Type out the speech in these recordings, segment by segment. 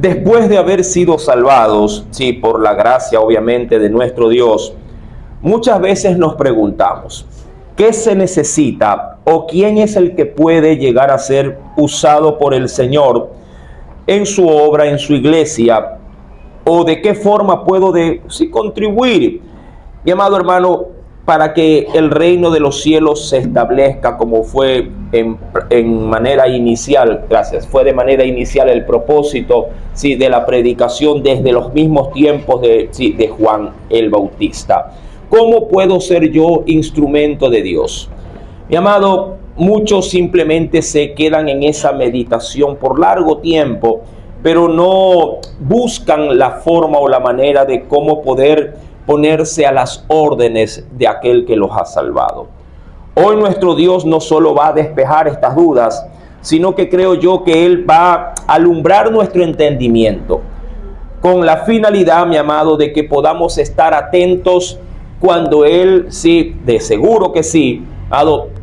Después de haber sido salvados, sí, por la gracia obviamente de nuestro Dios, muchas veces nos preguntamos, ¿qué se necesita o quién es el que puede llegar a ser usado por el Señor en su obra, en su iglesia? ¿O de qué forma puedo contribuir, mi amado hermano, para que el reino de los cielos se establezca como fue en manera inicial? Gracias. Fue de manera inicial el propósito, sí, de la predicación desde los mismos tiempos de Juan el Bautista. ¿Cómo puedo ser yo instrumento de Dios? Mi amado, muchos simplemente se quedan en esa meditación por largo tiempo, pero no buscan la forma o la manera de cómo poder ponerse a las órdenes de aquel que los ha salvado. Hoy nuestro Dios no solo va a despejar estas dudas, sino que creo yo que Él va a alumbrar nuestro entendimiento con la finalidad, mi amado, de que podamos estar atentos cuando Él, sí, de seguro que sí,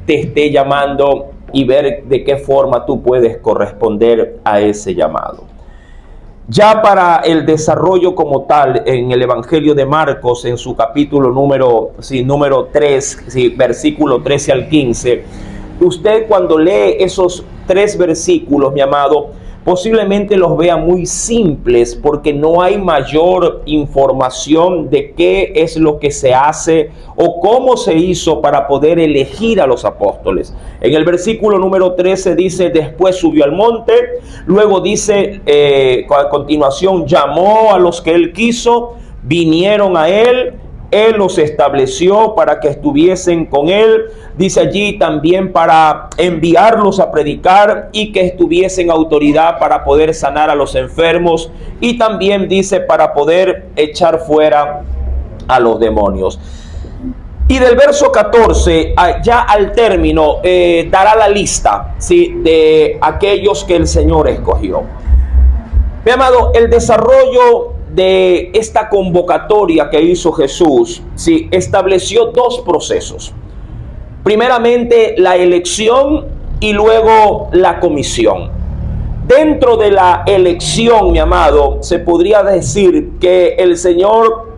te esté llamando y ver de qué forma tú puedes corresponder a ese llamado. Ya para el desarrollo como tal, en el Evangelio de Marcos, en su capítulo número 3, versículo 13 al 15, usted cuando lee esos 3 versículos, mi amado, posiblemente los vea muy simples porque no hay mayor información de qué es lo que se hace o cómo se hizo para poder elegir a los apóstoles. En el versículo número 13 dice, después subió al monte, luego dice, a continuación llamó a los que él quiso, vinieron a él los estableció para que estuviesen con él, dice allí también para enviarlos a predicar y que estuviesen autoridad para poder sanar a los enfermos y también dice para poder echar fuera a los demonios. Y del verso 14, ya al término, dará la lista, ¿sí?, de aquellos que el Señor escogió. Mi amado, el desarrollo de esta convocatoria que hizo Jesús, sí, estableció 2 procesos. Primeramente la elección y luego la comisión. Dentro de la elección, mi amado, se podría decir que el Señor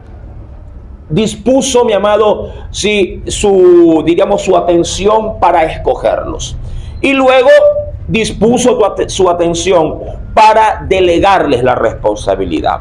dispuso, mi amado, sí, su atención para escogerlos. Y luego dispuso su atención para delegarles la responsabilidad.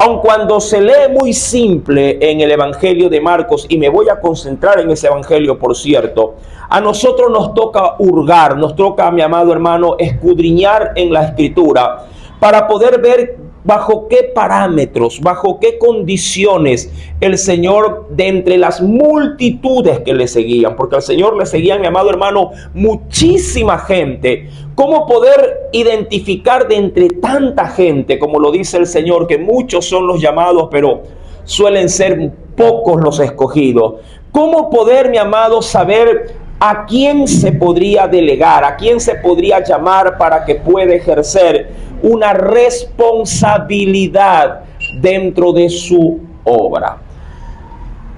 Aun cuando se lee muy simple en el Evangelio de Marcos, y me voy a concentrar en ese Evangelio, por cierto, a nosotros nos toca hurgar, nos toca, mi amado hermano, escudriñar en la Escritura para poder ver bajo qué parámetros, bajo qué condiciones el Señor, de entre las multitudes que le seguían, porque al Señor le seguían, mi amado hermano, muchísima gente. ¿Cómo poder identificar de entre tanta gente, como lo dice el Señor, que muchos son los llamados, pero suelen ser pocos los escogidos? ¿Cómo poder, mi amado, saber a quién se podría delegar, a quién se podría llamar para que pueda ejercer una responsabilidad dentro de su obra?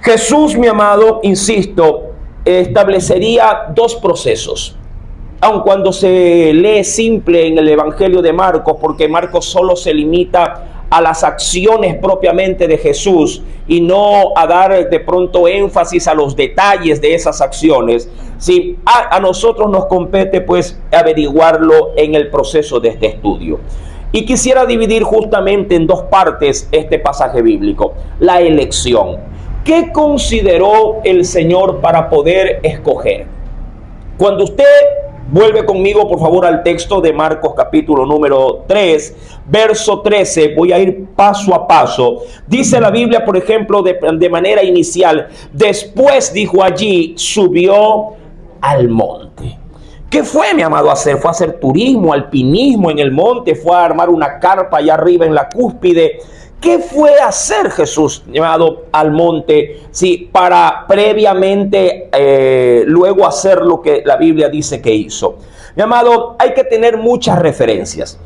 Jesús, mi amado, insisto, establecería 2 procesos. Aun cuando se lee simple en el Evangelio de Marcos, porque Marcos solo se limita a las acciones propiamente de Jesús y no a dar de pronto énfasis a los detalles de esas acciones, sí, a nosotros nos compete pues averiguarlo en el proceso de este estudio. Y quisiera dividir justamente en 2 partes este pasaje bíblico. La elección. ¿Qué consideró el Señor para poder escoger? Cuando usted vuelve conmigo, por favor, al texto de Marcos capítulo número 3, verso 13. Voy a ir paso a paso. Dice la Biblia, por ejemplo, de manera inicial, después, dijo allí, subió al monte. ¿Qué fue, mi amado, a hacer? Fue a hacer turismo, alpinismo en el monte, fue a armar una carpa allá arriba en la cúspide. ¿Qué fue a hacer Jesús, llamado al monte? Sí, para previamente luego hacer lo que la Biblia dice que hizo. Mi amado, hay que tener muchas referencias.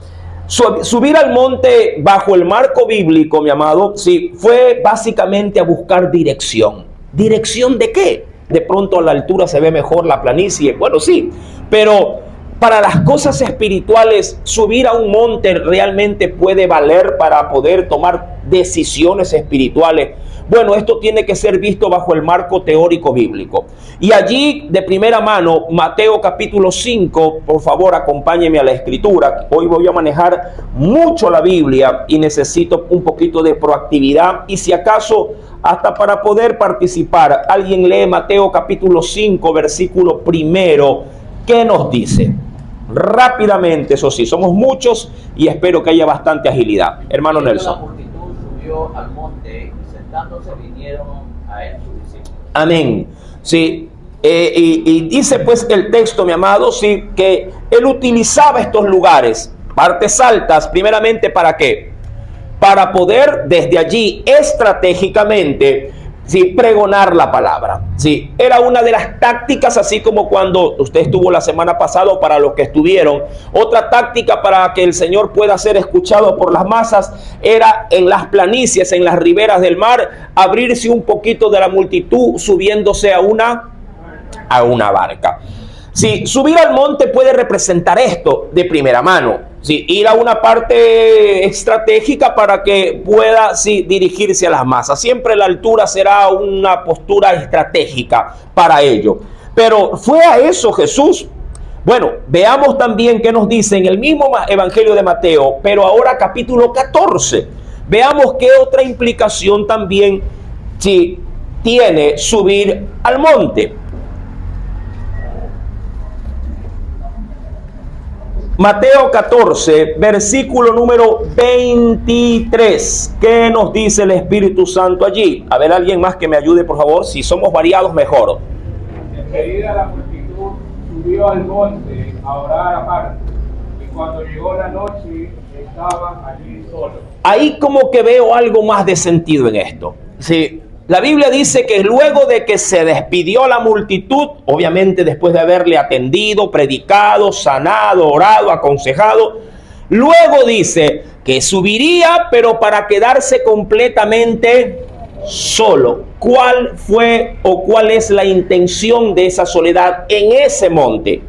Subir al monte bajo el marco bíblico, mi amado, sí, fue básicamente a buscar dirección. ¿Dirección de qué? De pronto a la altura se ve mejor la planicie. Bueno, sí, pero para las cosas espirituales, subir a un monte realmente puede valer para poder tomar decisiones espirituales. Bueno, esto tiene que ser visto bajo el marco teórico bíblico. Y allí, de primera mano, Mateo capítulo 5, por favor, acompáñeme a la escritura. Hoy voy a manejar mucho la Biblia y necesito un poquito de proactividad. Y si acaso, hasta para poder participar, alguien lee Mateo capítulo 5, versículo primero. ¿Qué nos dice? Rápidamente, eso sí, somos muchos y espero que haya bastante agilidad. Hermano Nelson. La multitud subió al monte y sentándose vinieron a él sus discípulos. Amén. Sí. Y dice pues el texto, mi amado, sí, que él utilizaba estos lugares, partes altas, primeramente ¿para qué? Para poder desde allí estratégicamente, sí, pregonar la palabra. Sí, era una de las tácticas, así como cuando usted estuvo la semana pasada, o para los que estuvieron, otra táctica para que el Señor pueda ser escuchado por las masas era en las planicies, en las riberas del mar, abrirse un poquito de la multitud subiéndose a una barca. Sí, subir al monte puede representar esto de primera mano. Sí, ir a una parte estratégica para que pueda, sí, dirigirse a las masas. Siempre la altura será una postura estratégica para ello. Pero ¿fue a eso Jesús? Bueno, veamos también qué nos dice en el mismo Evangelio de Mateo, pero ahora capítulo 14. Veamos qué otra implicación también, sí, tiene subir al monte. Mateo 14, versículo número 23. ¿Qué nos dice el Espíritu Santo allí? A ver, alguien más que me ayude, por favor. Si somos variados, mejor. Enseguida la multitud subió al monte a orar aparte, y cuando llegó la noche estaban allí solos. Ahí como que veo algo más de sentido en esto. Sí. La Biblia dice que luego de que se despidió la multitud, obviamente después de haberle atendido, predicado, sanado, orado, aconsejado, luego dice que subiría, pero para quedarse completamente solo. ¿Cuál fue o cuál es la intención de esa soledad en ese monte?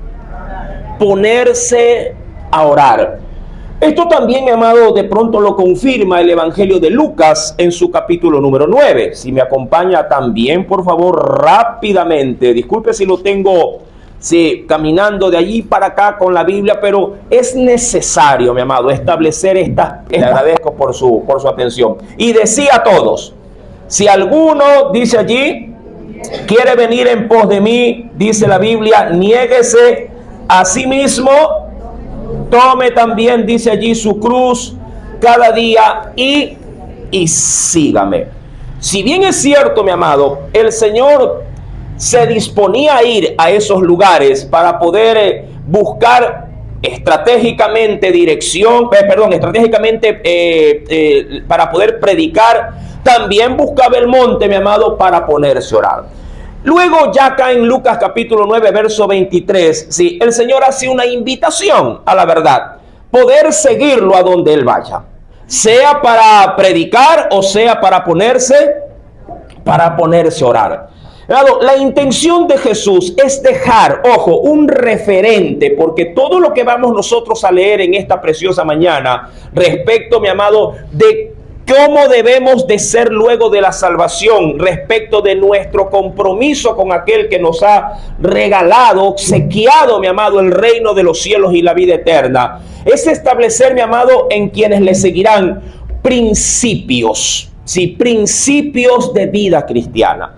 Ponerse a orar. Esto también, mi amado, de pronto lo confirma el Evangelio de Lucas en su capítulo número 9. Si me acompaña también, por favor, rápidamente. Disculpe si lo tengo, sí, caminando de allí para acá con la Biblia, pero es necesario, mi amado, establecer esta. Le agradezco por su atención. Y decía a todos, si alguno, dice allí, quiere venir en pos de mí, dice la Biblia, niéguese a sí mismo, tome también, dice allí, su cruz cada día y sígame. Si bien es cierto, mi amado, el Señor se disponía a ir a esos lugares para poder buscar estratégicamente para poder predicar, también buscaba el monte, mi amado, para ponerse a orar. Luego ya acá en Lucas capítulo 9, verso 23, sí, el Señor hace una invitación a la verdad, poder seguirlo a donde Él vaya, sea para predicar o sea para ponerse a orar. La intención de Jesús es dejar, ojo, un referente, porque todo lo que vamos nosotros a leer en esta preciosa mañana respecto, mi amado, de cómo debemos de ser luego de la salvación, respecto de nuestro compromiso con aquel que nos ha regalado, obsequiado, mi amado, el reino de los cielos y la vida eterna, es establecer, mi amado, en quienes le seguirán principios, sí, principios de vida cristiana.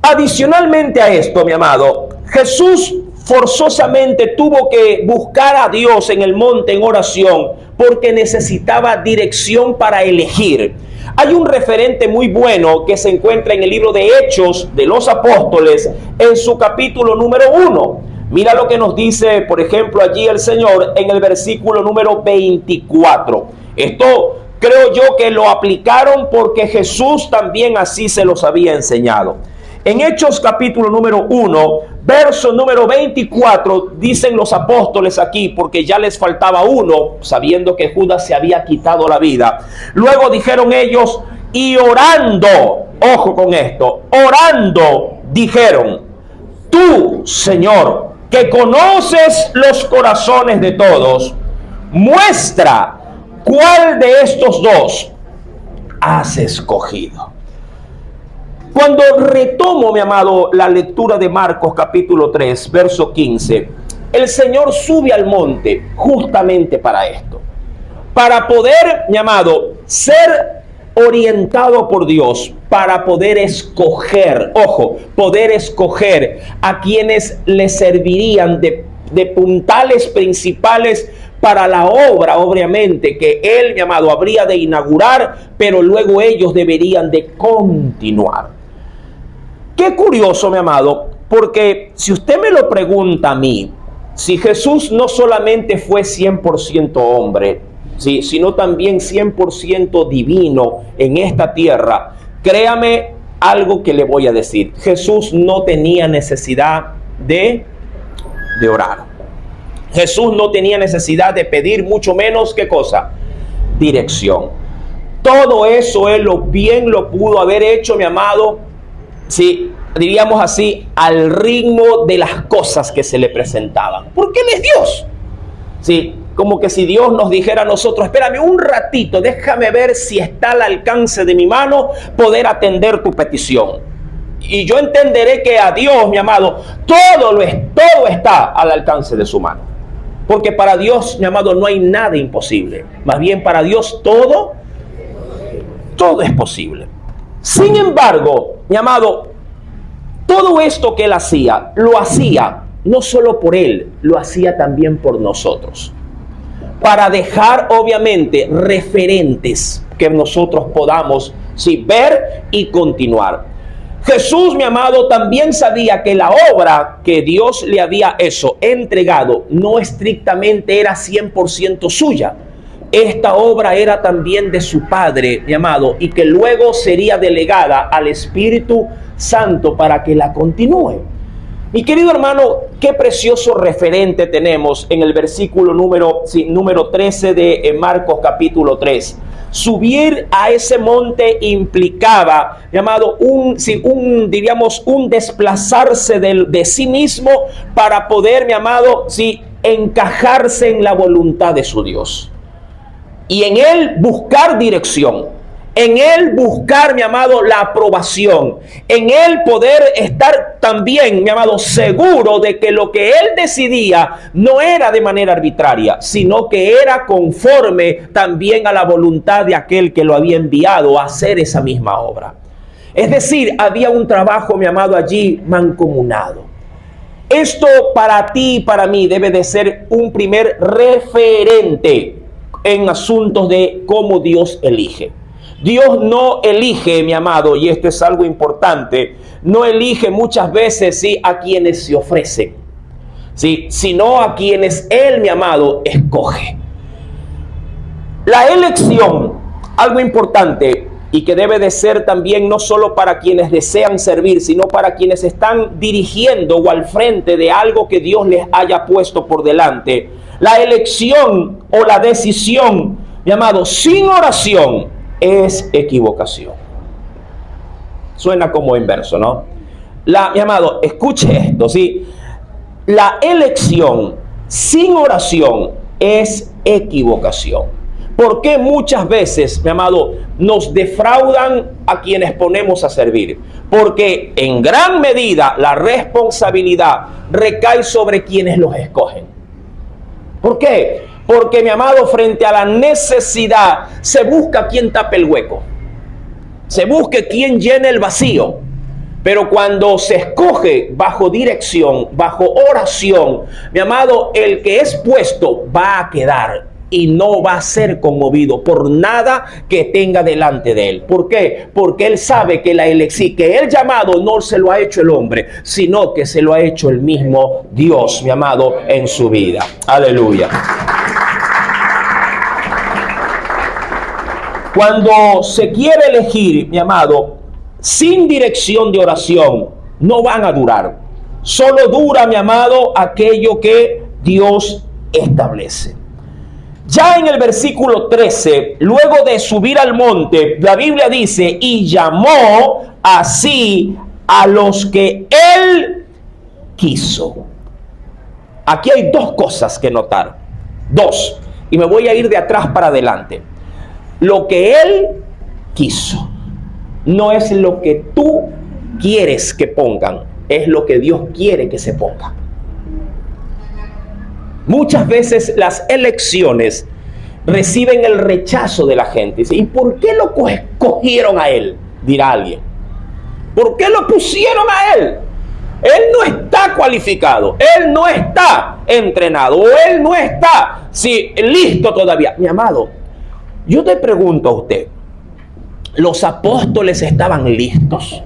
Adicionalmente a esto, mi amado, Jesús forzosamente tuvo que buscar a Dios en el monte en oración porque necesitaba dirección para elegir. Hay un referente muy bueno que se encuentra en el libro de Hechos de los Apóstoles en su capítulo número 1. Mira lo que nos dice, por ejemplo, allí el Señor en el versículo número 24. Esto creo yo que lo aplicaron porque Jesús también así se los había enseñado. En Hechos capítulo número 1, verso número 24, dicen los apóstoles aquí, porque ya les faltaba uno, sabiendo que Judas se había quitado la vida. Luego dijeron ellos, y orando, ojo con esto, orando, dijeron, tú, Señor, que conoces los corazones de todos, muestra cuál de estos dos has escogido. Cuando retomo, mi amado, la lectura de Marcos capítulo 3, verso 15, el Señor sube al monte justamente para esto, para poder, mi amado, ser orientado por Dios, para poder escoger, ojo, poder escoger a quienes le servirían de puntales principales para la obra, obviamente, que él, mi amado, habría de inaugurar, pero luego ellos deberían de continuar. Qué curioso, mi amado, porque si usted me lo pregunta a mí, si Jesús no solamente fue 100% hombre, ¿sí?, sino también 100% divino en esta tierra, créame algo que le voy a decir. Jesús no tenía necesidad de orar. Jesús no tenía necesidad de pedir, mucho menos, ¿qué cosa? Dirección. Todo eso él bien lo pudo haber hecho, mi amado, sí, diríamos así, al ritmo de las cosas que se le presentaban. Porque él es Dios. Sí, como que si Dios nos dijera a nosotros, espérame un ratito, déjame ver si está al alcance de mi mano poder atender tu petición. Y yo entenderé que a Dios, mi amado, todo está al alcance de su mano. Porque para Dios, mi amado, no hay nada imposible. Más bien para Dios todo es posible. Sin embargo, mi amado, todo esto que él hacía, lo hacía no solo por él, lo hacía también por nosotros. Para dejar, obviamente, referentes que nosotros podamos, sí, ver y continuar. Jesús, mi amado, también sabía que la obra que Dios le había entregado no estrictamente era 100% suya. Esta obra era también de su Padre, mi amado, y que luego sería delegada al Espíritu Santo para que la continúe. Mi querido hermano, qué precioso referente tenemos en el versículo número 13 de Marcos capítulo 3. Subir a ese monte implicaba, llamado, un desplazarse de sí mismo para poder, mi amado, encajarse en la voluntad de su Dios. Y en él buscar dirección. En él buscar, mi amado, la aprobación. En él poder estar también, mi amado, seguro de que lo que él decidía no era de manera arbitraria, sino que era conforme también a la voluntad de aquel que lo había enviado a hacer esa misma obra. Es decir, había un trabajo, mi amado, allí mancomunado. Esto para ti y para mí debe de ser un primer referente en asuntos de cómo Dios elige. Dios no elige, mi amado, y esto es algo importante, no elige muchas veces, a quienes se ofrecen, sino a quienes Él, mi amado, escoge. La elección, algo importante y que debe de ser también no solo para quienes desean servir, sino para quienes están dirigiendo o al frente de algo que Dios les haya puesto por delante. La elección o la decisión, mi amado, sin oración, es equivocación. Suena como inverso, ¿no? Mi amado, escuche esto, ¿sí? La elección sin oración es equivocación. ¿Por qué muchas veces, mi amado, nos defraudan a quienes ponemos a servir? Porque en gran medida la responsabilidad recae sobre quienes los escogen. ¿Por qué? Porque, mi amado, frente a la necesidad se busca quien tape el hueco, se busca quien llene el vacío. Pero cuando se escoge bajo dirección, bajo oración, mi amado, el que es puesto va a quedar y no va a ser conmovido por nada que tenga delante de él. ¿Por qué? Porque él sabe que que el llamado no se lo ha hecho el hombre, sino que se lo ha hecho el mismo Dios, mi amado, en su vida. Aleluya. Cuando se quiere elegir, mi amado, sin dirección de oración, no van a durar. Solo dura, mi amado, aquello que Dios establece. Ya en el versículo 13, luego de subir al monte, la Biblia dice, y llamó así a los que él quiso. aquí hay dos cosas que notar. Dos. Y me voy a ir de atrás para adelante. Lo que Él quiso no es lo que tú quieres que pongan, es lo que Dios quiere que se ponga. Muchas veces las elecciones reciben el rechazo de la gente. ¿Y por qué lo escogieron a él? Dirá alguien. ¿Por qué lo pusieron a él? Él no está cualificado, él no está entrenado, él no está listo todavía. Mi amado, yo te pregunto a usted, ¿los apóstoles estaban listos?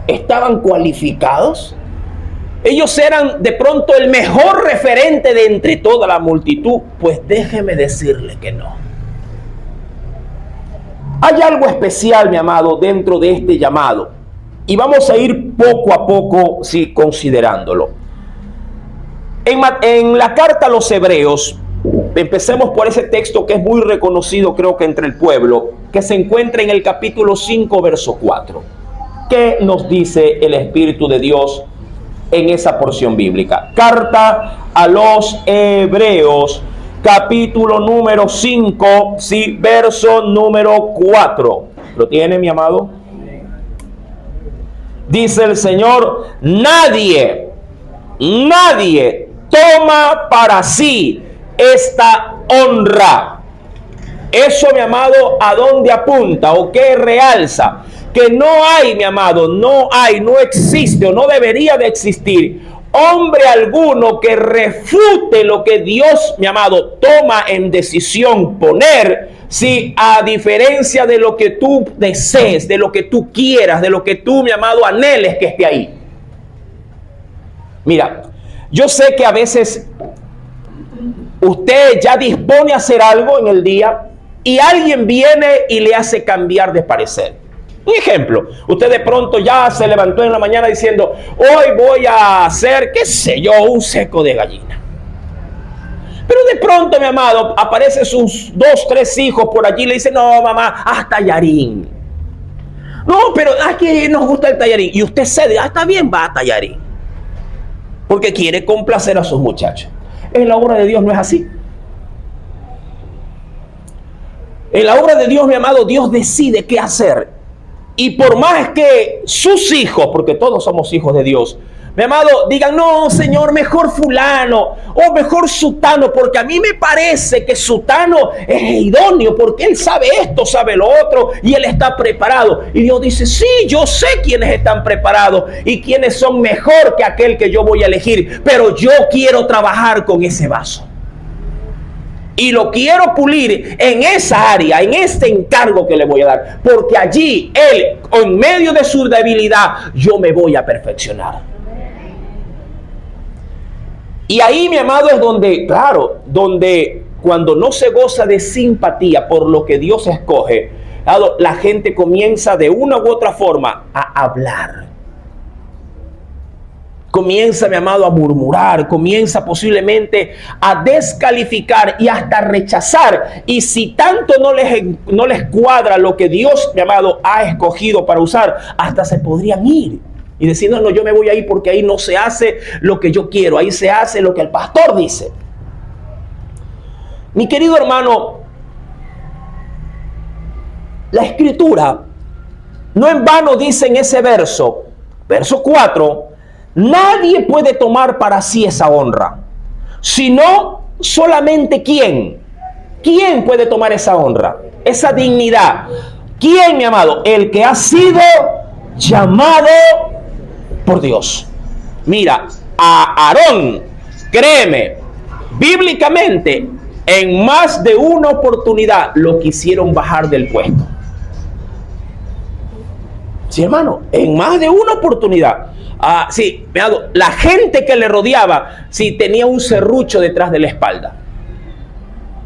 ¿Estaban cualificados? Ellos eran de pronto el mejor referente de entre toda la multitud. Pues déjeme decirle que no. Hay algo especial, mi amado, dentro de este llamado. Y vamos a ir poco a poco, considerándolo. En la carta a los Hebreos, empecemos por ese texto que es muy reconocido, creo que entre el pueblo, que se encuentra en el capítulo 5, verso 4. ¿Qué nos dice el Espíritu de Dios en esa porción bíblica? Carta a los Hebreos, capítulo número 5, verso número 4. ¿Lo tiene, mi amado? Dice el Señor: nadie toma para sí esta honra. Eso, mi amado, ¿a dónde apunta o qué realza? Que no hay, mi amado, no existe o no debería de existir hombre alguno que refute lo que Dios, mi amado, toma en decisión poner, a diferencia de lo que tú desees, de lo que tú quieras, de lo que tú, mi amado, anheles que esté ahí. Mira, yo sé que a veces usted ya dispone a hacer algo en el día y alguien viene y le hace cambiar de parecer. Un ejemplo, usted de pronto ya se levantó en la mañana diciendo: hoy voy a hacer, qué sé yo, un seco de gallina. Pero de pronto, mi amado, aparecen sus 2, 3 hijos por allí y le dicen: no, mamá, haz tallarín. No, pero aquí nos gusta el tallarín. Y usted cede: está bien, va a tallarín. Porque quiere complacer a sus muchachos. En la obra de Dios no es así. En la obra de Dios, mi amado, Dios decide qué hacer. Y por más que sus hijos, porque todos somos hijos de Dios, mi amado, digan: no, Señor, mejor fulano o mejor sutano, porque a mí me parece que sutano es idóneo, porque él sabe esto, sabe lo otro, y él está preparado. Y Dios dice: sí, yo sé quiénes están preparados y quiénes son mejor que aquel que yo voy a elegir, pero yo quiero trabajar con ese vaso. Y lo quiero pulir en esa área, en este encargo que le voy a dar. Porque allí, él, en medio de su debilidad, yo me voy a perfeccionar. Y ahí, mi amado, es donde, claro, donde cuando no se goza de simpatía por lo que Dios escoge, la gente comienza de una u otra forma a hablar. Comienza, mi amado, a murmurar, comienza posiblemente a descalificar y hasta rechazar. Y si tanto no les cuadra lo que Dios, mi amado, ha escogido para usar, hasta se podrían ir y decir: no, yo me voy a ir porque ahí no se hace lo que yo quiero, ahí se hace lo que el pastor dice. Mi querido hermano, la Escritura no en vano dice en ese verso 4, nadie puede tomar para sí esa honra, sino solamente ¿quién? ¿Quién puede tomar esa honra? Esa dignidad. ¿Quién, mi amado? El que ha sido llamado por Dios. Mira, a Aarón, créeme, bíblicamente, en más de una oportunidad lo quisieron bajar del puesto. Sí, hermano, en más de una oportunidad. Sí, la gente que le rodeaba, tenía un serrucho detrás de la espalda.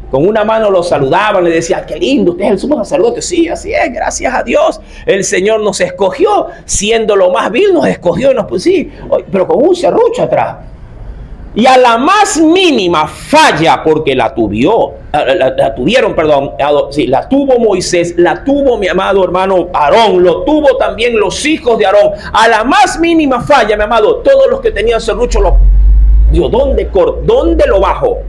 Con una mano lo saludaban, le decían: qué lindo, usted es el sumo sacerdote. Sí, así es, gracias a Dios. El Señor nos escogió, siendo lo más vil, nos escogió y nos puso, sí, pero con un serrucho atrás. Y a la más mínima falla, porque la tuvo Moisés, la tuvo mi amado hermano Aarón, lo tuvo también los hijos de Aarón. A la más mínima falla, mi amado, todos los que tenían serrucho Dios, ¿dónde lo bajo?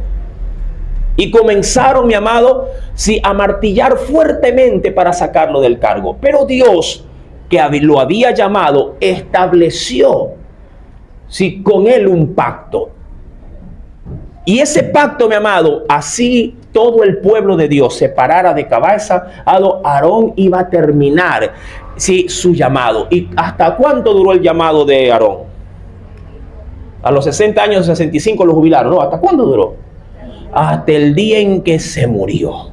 Y comenzaron, mi amado, sí, a martillar fuertemente para sacarlo del cargo. Pero Dios, que lo había llamado, estableció, sí, con él un pacto. Y ese pacto, mi amado, así todo el pueblo de Dios se parara de cabeza, Aarón iba a terminar, sí, su llamado. ¿Y hasta cuánto duró el llamado de Aarón? A los 60 años, 65 lo jubilaron, ¿no? ¿Hasta cuándo duró? Hasta el día en que se murió.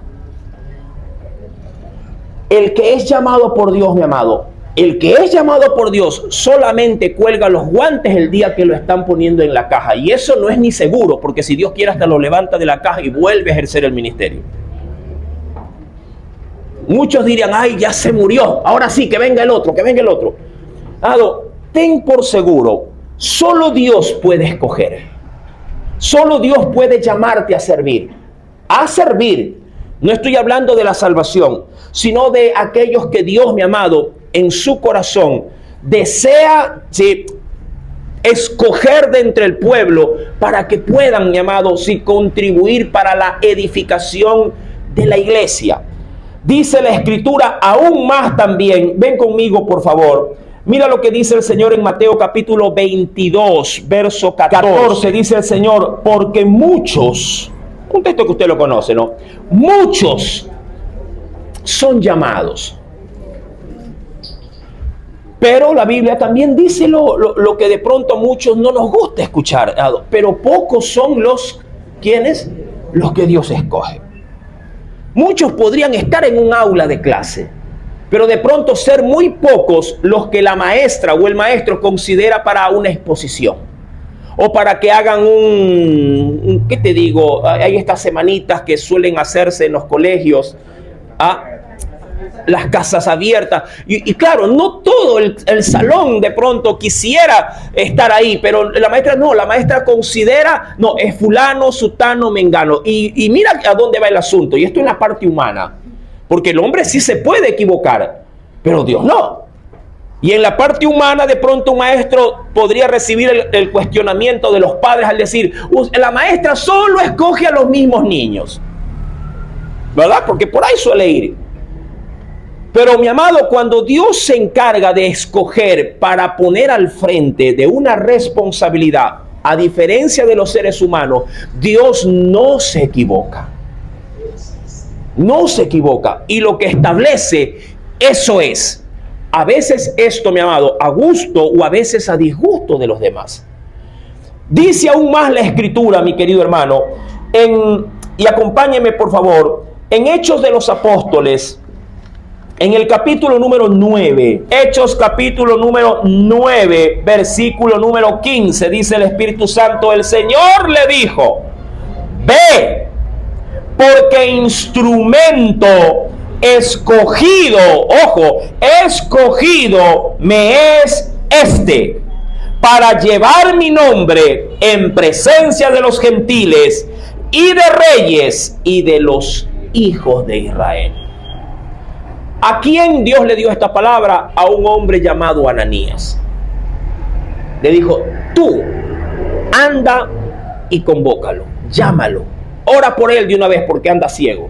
El que es llamado por Dios, mi amado, el que es llamado por Dios solamente cuelga los guantes el día que lo están poniendo en la caja. Y eso no es ni seguro, porque si Dios quiere hasta lo levanta de la caja y vuelve a ejercer el ministerio. Muchos dirían, ay, ya se murió, ahora sí, que venga el otro, que venga el otro. Ten por seguro, solo Dios puede escoger. Solo Dios puede llamarte a servir. A servir. No estoy hablando de la salvación, sino de aquellos que Dios, mi amado, en su corazón desea, ¿sí?, escoger de entre el pueblo para que puedan, mi amado, ¿sí?, contribuir para la edificación de la iglesia. Dice la Escritura aún más también. Ven conmigo, por favor. Mira lo que dice el Señor en Mateo capítulo 22, verso 14. Dice el Señor, porque muchos, un texto que usted lo conoce, ¿no? Muchos son llamados. Pero la Biblia también dice lo que de pronto a muchos no nos gusta escuchar. Pero pocos son los, ¿quiénes? Los que Dios escoge. Muchos podrían estar en un aula de clase, pero de pronto ser muy pocos los que la maestra o el maestro considera para una exposición. O para que hagan ¿qué te digo? Hay estas semanitas que suelen hacerse en los colegios, las casas abiertas. Y claro, no todo el salón de pronto quisiera estar ahí, pero la maestra no, la maestra considera, no, es fulano, sutano, mengano. Y mira a dónde va el asunto, y esto es la parte humana. Porque el hombre sí se puede equivocar, pero Dios no. Y en la parte humana, de pronto un maestro podría recibir el cuestionamiento de los padres al decir, la maestra solo escoge a los mismos niños, ¿verdad? Porque por ahí suele ir. Pero mi amado, cuando Dios se encarga de escoger para poner al frente de una responsabilidad, a diferencia de los seres humanos, Dios no se equivoca. No se equivoca. Y lo que establece, eso es. A veces esto, mi amado, a gusto o a veces a disgusto de los demás. Dice aún más la Escritura, mi querido hermano, y acompáñeme por favor, en Hechos de los Apóstoles, en el capítulo número 9, Hechos capítulo número 9, versículo número 15, dice el Espíritu Santo, el Señor le dijo, ve, porque instrumento escogido, ojo, escogido me es este, para llevar mi nombre en presencia de los gentiles y de reyes y de los hijos de Israel. ¿A quién Dios le dio esta palabra? A un hombre llamado Ananías. Le dijo, tú anda y convócalo, llámalo, ora por él de una vez porque anda ciego.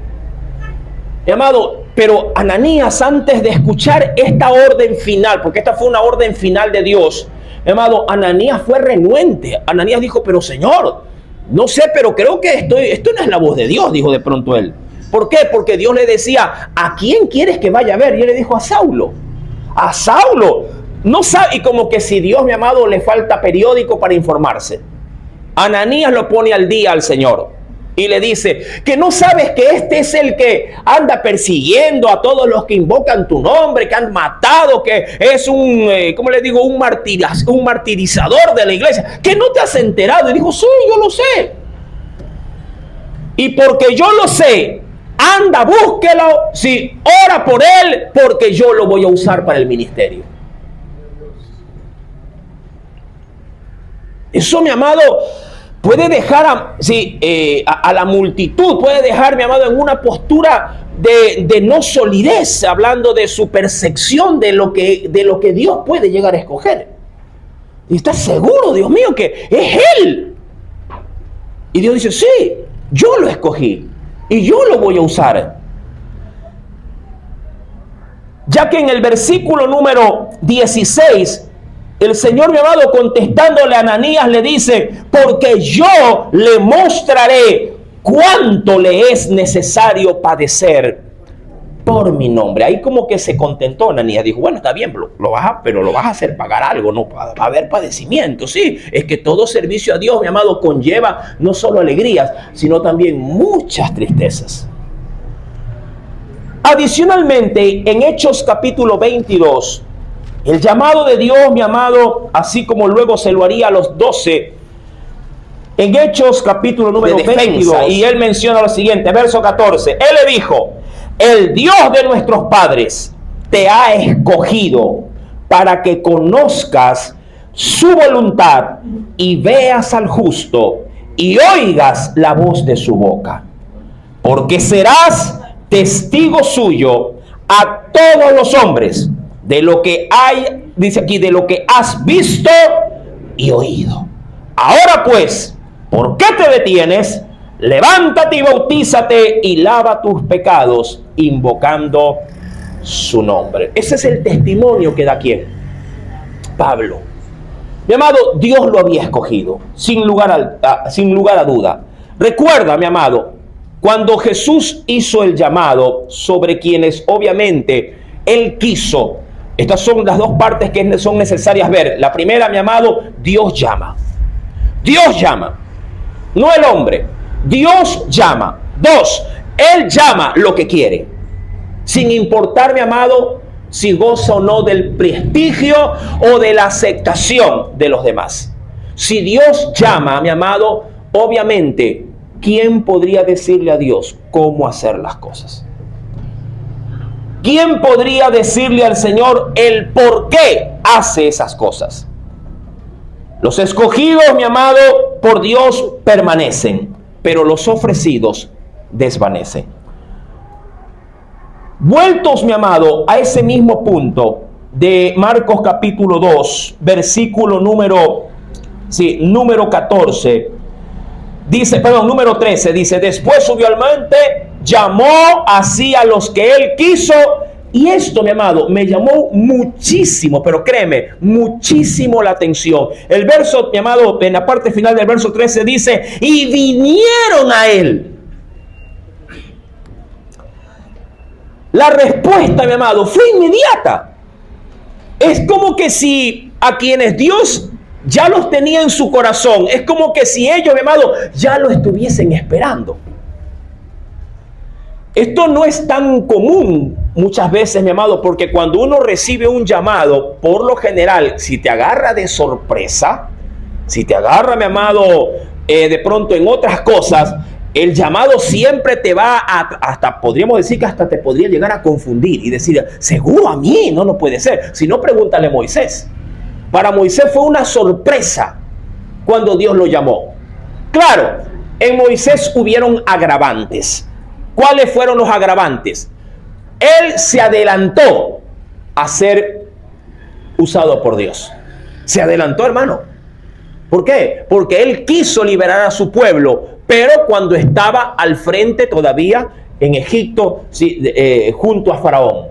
Mi amado, pero Ananías, antes de escuchar esta orden final, porque esta fue una orden final de Dios, mi amado, Ananías fue renuente. Ananías dijo, pero Señor, no sé, pero creo que esto no es la voz de Dios, dijo de pronto él. ¿Por qué? Porque Dios le decía, ¿a quién quieres que vaya a ver? Y él le dijo, a Saulo. A Saulo. No sabe, y como que si Dios, mi amado, le falta periódico para informarse. Ananías lo pone al día al Señor. Y le dice, que no sabes que este es el que anda persiguiendo a todos los que invocan tu nombre, que han matado, que es ¿cómo le digo? Un martirizador de la iglesia. ¿Que no te has enterado? Y dijo, sí, yo lo sé. Y porque yo lo sé, anda, búsquelo, sí, ora por él, porque yo lo voy a usar para el ministerio. Eso, mi amado, puede dejar a la multitud, puede dejar, mi amado, en una postura de no solidez, hablando de su percepción de lo que Dios puede llegar a escoger. Y estás seguro, Dios mío, que es Él. Y Dios dice, sí, yo lo escogí y yo lo voy a usar. Ya que en el versículo número 16, el Señor, mi amado, contestándole a Ananías, le dice, porque yo le mostraré cuánto le es necesario padecer por mi nombre. Ahí como que se contentó Ananías, dijo, bueno, está bien, pero lo vas a hacer pagar algo, no va a haber padecimiento. Sí, es que todo servicio a Dios, mi amado, conlleva no solo alegrías, sino también muchas tristezas. Adicionalmente, en Hechos capítulo 22, el llamado de Dios, mi amado, así como luego se lo haría a los 12, en Hechos capítulo número 22, y él menciona lo siguiente, verso 14, él le dijo, el Dios de nuestros padres te ha escogido para que conozcas su voluntad y veas al justo y oigas la voz de su boca, porque serás testigo suyo a todos los hombres de lo que hay, dice aquí, de lo que has visto y oído. Ahora pues, ¿por qué te detienes? Levántate y bautízate y lava tus pecados, invocando su nombre. Ese es el testimonio que da ¿quién? Pablo. Mi amado, Dios lo había escogido, sin lugar a duda. Recuerda, mi amado, cuando Jesús hizo el llamado sobre quienes obviamente Él quiso. Estas son las dos partes que son necesarias ver. La primera, mi amado, Dios llama. Dios llama, no el hombre. Dios llama. Dos, Él llama lo que quiere, sin importar, mi amado, si goza o no del prestigio o de la aceptación de los demás. Si Dios llama, mi amado, obviamente, ¿quién podría decirle a Dios cómo hacer las cosas? ¿Quién podría decirle al Señor el por qué hace esas cosas? Los escogidos, mi amado, por Dios permanecen, pero los ofrecidos desvanecen. Vueltos, mi amado, a ese mismo punto de Marcos capítulo 2, versículo número 14, número 13, dice, después subió al monte, llamó así a los que él quiso, y esto, mi amado, me llamó muchísimo, pero créeme, muchísimo la atención. El verso, mi amado, en la parte final del verso 13 dice, y vinieron a él. La respuesta, mi amado, fue inmediata. Es como que si a quienes Dios ya los tenía en su corazón, es como que si ellos, mi amado, ya lo estuviesen esperando. Esto no es tan común muchas veces, mi amado, porque cuando uno recibe un llamado, por lo general, si te agarra de sorpresa, si te agarra, mi amado, de pronto en otras cosas, el llamado siempre te va hasta podríamos decir que hasta te podría llegar a confundir y decir, seguro a mí, no puede ser. Si no, pregúntale a Moisés. Para Moisés fue una sorpresa cuando Dios lo llamó. Claro, en Moisés hubieron agravantes. ¿Cuáles fueron los agravantes? Él se adelantó a ser usado por Dios. Se adelantó, hermano. ¿Por qué? Porque él quiso liberar a su pueblo, pero cuando estaba al frente todavía en Egipto, junto a Faraón.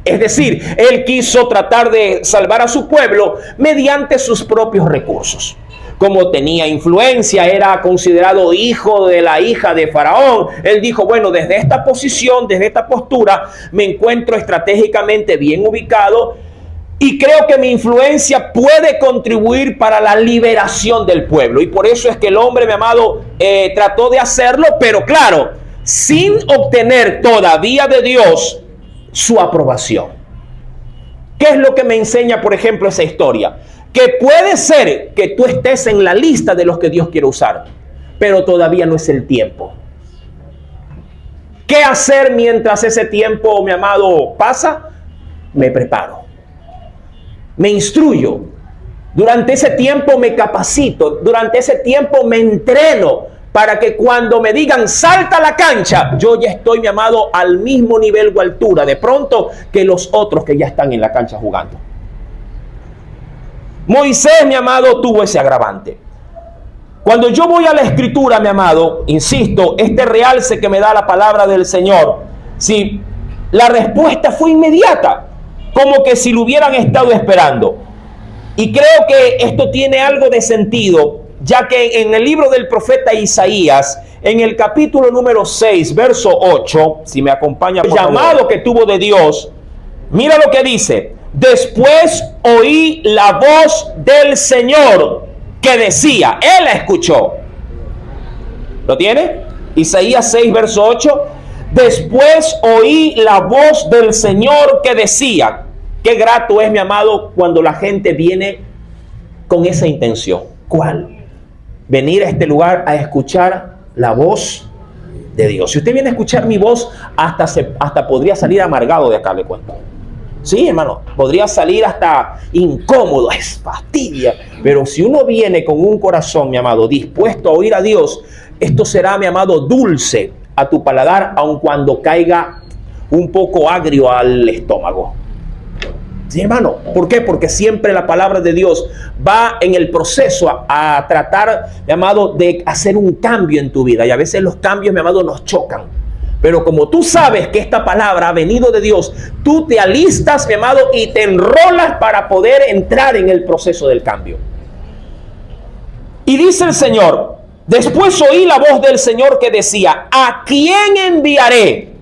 Es decir, él quiso tratar de salvar a su pueblo mediante sus propios recursos. Como tenía influencia, era considerado hijo de la hija de Faraón, él dijo, bueno, desde esta posición, desde esta postura, me encuentro estratégicamente bien ubicado y creo que mi influencia puede contribuir para la liberación del pueblo. Y por eso es que el hombre, mi amado, trató de hacerlo, pero claro, sin obtener todavía de Dios su aprobación. ¿Qué es lo que me enseña, por ejemplo, esa historia? Que puede ser que tú estés en la lista de los que Dios quiere usar, pero todavía no es el tiempo. ¿Qué hacer mientras ese tiempo, mi amado, pasa? Me preparo, me instruyo. Durante ese tiempo me capacito, durante ese tiempo me entreno, para que cuando me digan salta a la cancha, yo ya estoy, mi amado, al mismo nivel o altura de pronto que los otros que ya están en la cancha jugando. Moisés, mi amado, tuvo ese agravante. Cuando yo voy a la escritura, mi amado, insisto, este realce que me da la palabra del Señor, sí, la respuesta fue inmediata, como que si lo hubieran estado esperando. Y creo que esto tiene algo de sentido, ya que en el libro del profeta Isaías, en el capítulo número 6, verso 8, si me acompaña, el llamado que tuvo de Dios, mira lo que dice: después oí la voz del Señor que decía, él la escuchó. ¿Lo tiene? Isaías 6, verso 8. Después oí la voz del Señor que decía. Qué grato es, mi amado, cuando la gente viene con esa intención. ¿Cuál? Venir a este lugar a escuchar la voz de Dios. Si usted viene a escuchar mi voz, hasta podría salir amargado de acá, le cuento. Sí, hermano, podría salir hasta incómodo, es fastidia. Pero si uno viene con un corazón, mi amado, dispuesto a oír a Dios, esto será, mi amado, dulce a tu paladar, aun cuando caiga un poco agrio al estómago. Sí, hermano. ¿Por qué? Porque siempre la palabra de Dios va en el proceso a tratar, mi amado, de hacer un cambio en tu vida. Y a veces los cambios, mi amado, nos chocan. Pero como tú sabes que esta palabra ha venido de Dios, tú te alistas, mi amado, y te enrolas para poder entrar en el proceso del cambio. Y dice el Señor, después oí la voz del Señor que decía, ¿a quién enviaré?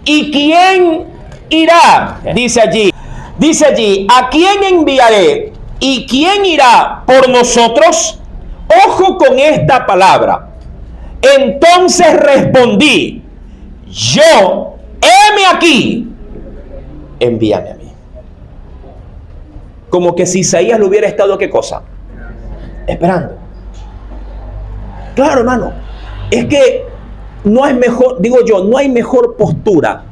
¿Y quién irá? Dice allí, ¿a quién enviaré? ¿Y quién irá por nosotros? Ojo con esta palabra. Entonces respondí, yo, heme aquí, envíame a mí. Como que si Isaías lo hubiera estado, ¿qué cosa? Esperando. Claro, hermano, es que no hay mejor, digo yo, no hay mejor postura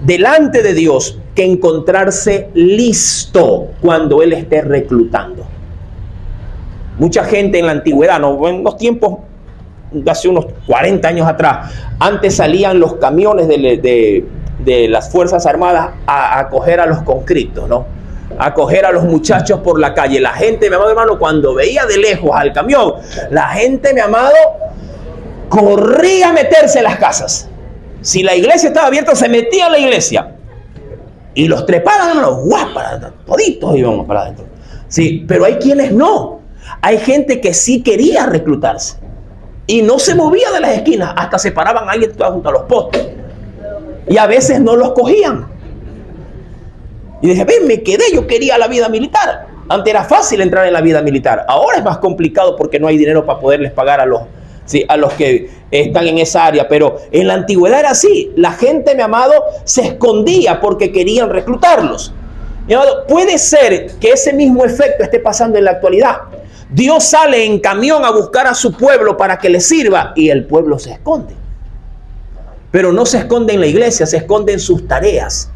delante de Dios que encontrarse listo cuando Él esté reclutando. Mucha gente en la antigüedad, ¿no? En los tiempos de hace unos 40 años atrás, antes salían los camiones de las Fuerzas Armadas a coger a los conscriptos, ¿no? A coger a los muchachos por la calle. La gente, mi amado hermano, cuando veía de lejos al camión, la gente, mi amado, corría a meterse en las casas. Si la iglesia estaba abierta, se metía a la iglesia. Y los trepaban, hermano, guapas, toditos íbamos para adentro. Sí, pero hay quienes no. Hay gente que sí quería reclutarse. Y no se movía de las esquinas, hasta se paraban ahí junto a los postes. Y a veces no los cogían. Y decía, ven, me quedé, yo quería la vida militar. Antes era fácil entrar en la vida militar. Ahora es más complicado porque no hay dinero para poderles pagar a los que están en esa área. Pero en la antigüedad era así. La gente, mi amado, se escondía porque querían reclutarlos. Mi amado, puede ser que ese mismo efecto esté pasando en la actualidad. Dios sale en camión a buscar a su pueblo para que le sirva y el pueblo se esconde. Pero no se esconde en la iglesia, se esconde en sus tareas.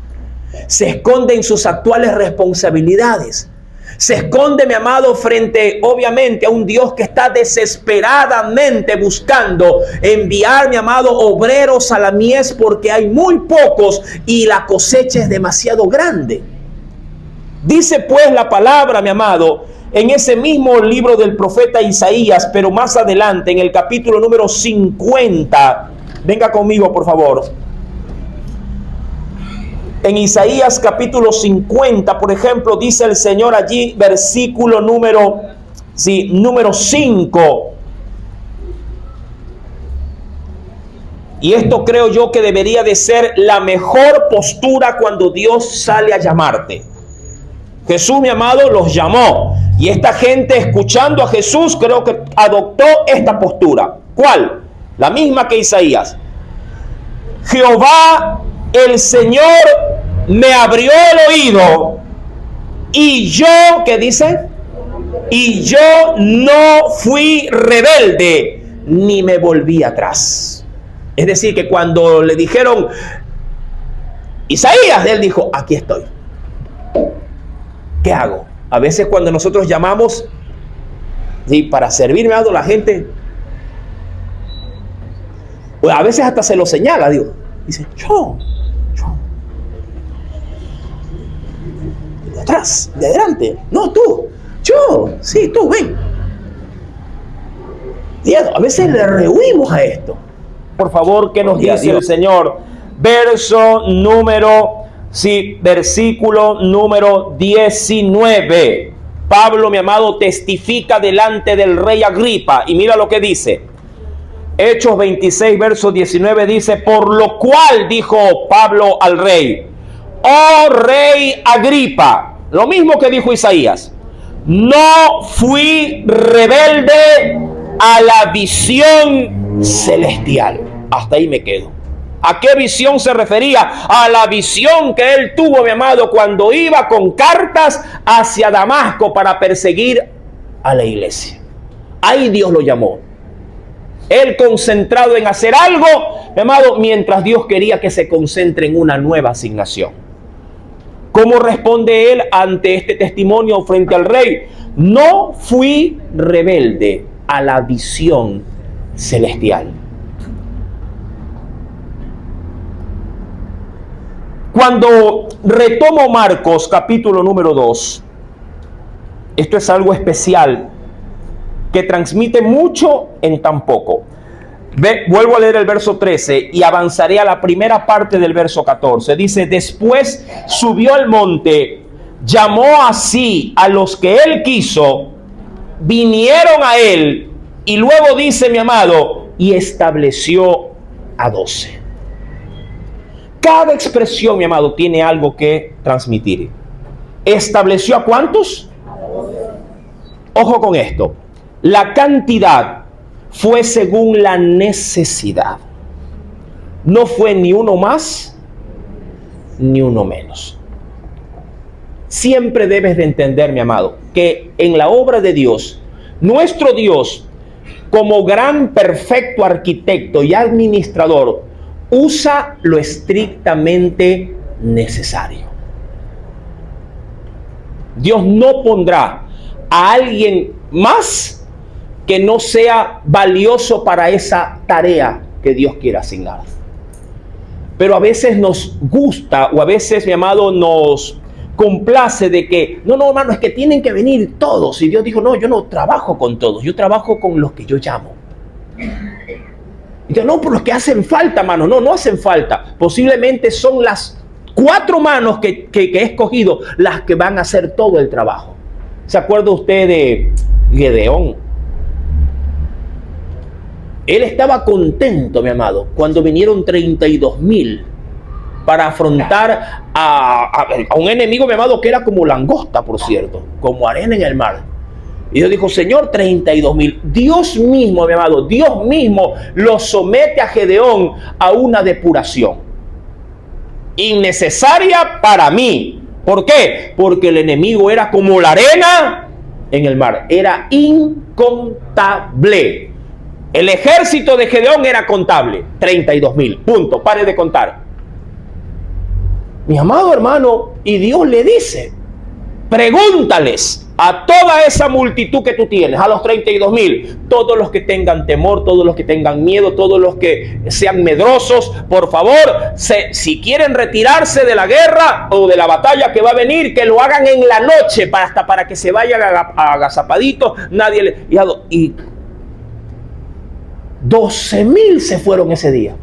Se esconde en sus actuales responsabilidades. Se esconde, mi amado, frente obviamente a un Dios que está desesperadamente buscando enviar, mi amado, obreros a la mies porque hay muy pocos y la cosecha es demasiado grande. Dice pues la palabra, mi amado, en ese mismo libro del profeta Isaías, pero más adelante, en el capítulo número 50. Venga conmigo, por favor. En Isaías capítulo 50, por ejemplo, dice el Señor allí, versículo número 5. Y esto creo yo que debería de ser la mejor postura cuando Dios sale a llamarte. Jesús, mi amado, los llamó. Y esta gente, escuchando a Jesús, creo que adoptó esta postura. ¿Cuál? La misma que Isaías. Jehová, el Señor, me abrió el oído. Y yo, ¿qué dice? Y yo no fui rebelde, ni me volví atrás. Es decir, que cuando le dijeron Isaías, él dijo, aquí estoy. ¿Qué hago? A veces cuando nosotros llamamos, ¿sí?, para servirme a la gente, a veces hasta se lo señala, digo, dice, yo, de atrás, de adelante, no tú, yo, sí, tú, ven. A veces le rehuimos a esto. Por favor, ¿qué nos dice el Señor? Versículo número 19. Pablo, mi amado, testifica delante del rey Agripa. Y mira lo que dice. Hechos 26, verso 19 dice: por lo cual dijo Pablo al rey: oh rey Agripa, lo mismo que dijo Isaías, no fui rebelde a la visión celestial. Hasta ahí me quedo. ¿A qué visión se refería? A la visión que él tuvo, mi amado, cuando iba con cartas hacia Damasco para perseguir a la iglesia. Ahí Dios lo llamó. Él concentrado en hacer algo, mi amado, mientras Dios quería que se concentre en una nueva asignación. ¿Cómo responde él ante este testimonio frente al rey? No fui rebelde a la visión celestial. Cuando retomo Marcos capítulo número 2, esto es algo especial que transmite mucho en tan poco. Vuelvo a leer el verso 13 y avanzaré a la primera parte del verso 14. Dice: después subió al monte, llamó así a los que él quiso, vinieron a él, y luego dice, mi amado, y estableció a 12. Cada expresión, mi amado, tiene algo que transmitir. ¿Estableció a cuántos? Ojo con esto. La cantidad fue según la necesidad. No fue ni uno más, ni uno menos. Siempre debes de entender, mi amado, que en la obra de Dios, nuestro Dios, como gran perfecto arquitecto y administrador, usa lo estrictamente necesario. Dios no pondrá a alguien más que no sea valioso para esa tarea que Dios quiera asignar. Pero a veces nos gusta, o a veces, mi amado, nos complace de que, no, hermano, es que tienen que venir todos. Y Dios dijo, no, yo no trabajo con todos, yo trabajo con los que yo llamo. Y yo, no, por los que hacen falta, mano. No hacen falta. Posiblemente son las 4 manos que he escogido las que van a hacer todo el trabajo. ¿Se acuerda usted de Gedeón? Él estaba contento, mi amado, cuando vinieron 32,000 para afrontar a un enemigo, mi amado, que era como langosta, por cierto, como arena en el mar. Y Dios dijo, Señor, 32,000. Dios mismo, mi amado, Dios mismo lo somete a Gedeón a una depuración innecesaria para mí. ¿Por qué? Porque el enemigo era como la arena en el mar. Era incontable. El ejército de Gedeón era contable. 32,000. Punto. Pare de contar. Mi amado hermano, y Dios le dice, pregúntales a toda esa multitud que tú tienes, a los 32,000, todos los que tengan temor, todos los que tengan miedo, todos los que sean medrosos, por favor, si quieren retirarse de la guerra o de la batalla que va a venir, que lo hagan en la noche, hasta para que se vayan agazapaditos, nadie le... Y 12,000 se fueron ese día.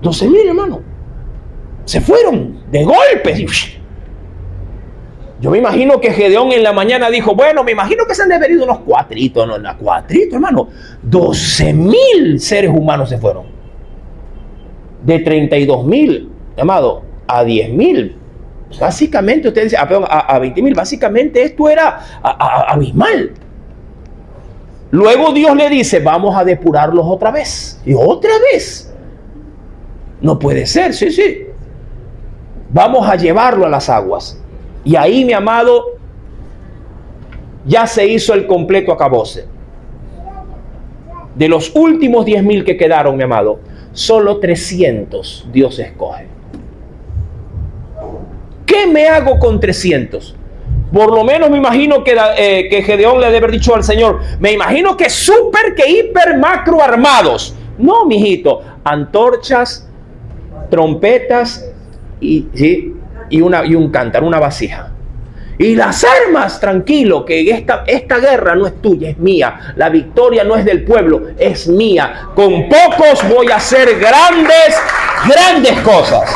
12,000, hermano. Se fueron de golpe. Yo me imagino que Gedeón en la mañana dijo, bueno, me imagino que se han debido unos cuatritos, no, la cuatrito, hermano. 12,000 seres humanos se fueron. De 32,000, amado, a 10,000. Básicamente, usted dice, a 20,000. Básicamente esto era abismal. Luego Dios le dice, vamos a depurarlos otra vez. Y otra vez. No puede ser, sí. Vamos a llevarlo a las aguas. Y ahí, mi amado, ya se hizo el completo acabose. De los últimos 10,000 que quedaron, mi amado, solo 300 Dios escoge. ¿Qué me hago con 300? Por lo menos me imagino que Gedeón le debe haber dicho al Señor, me imagino que súper, que hiper, macro armados. No, mijito, antorchas, trompetas y un cántaro, una vasija. Y las armas, tranquilo, que esta guerra no es tuya, es mía. La victoria no es del pueblo, es mía. Con pocos voy a hacer grandes cosas.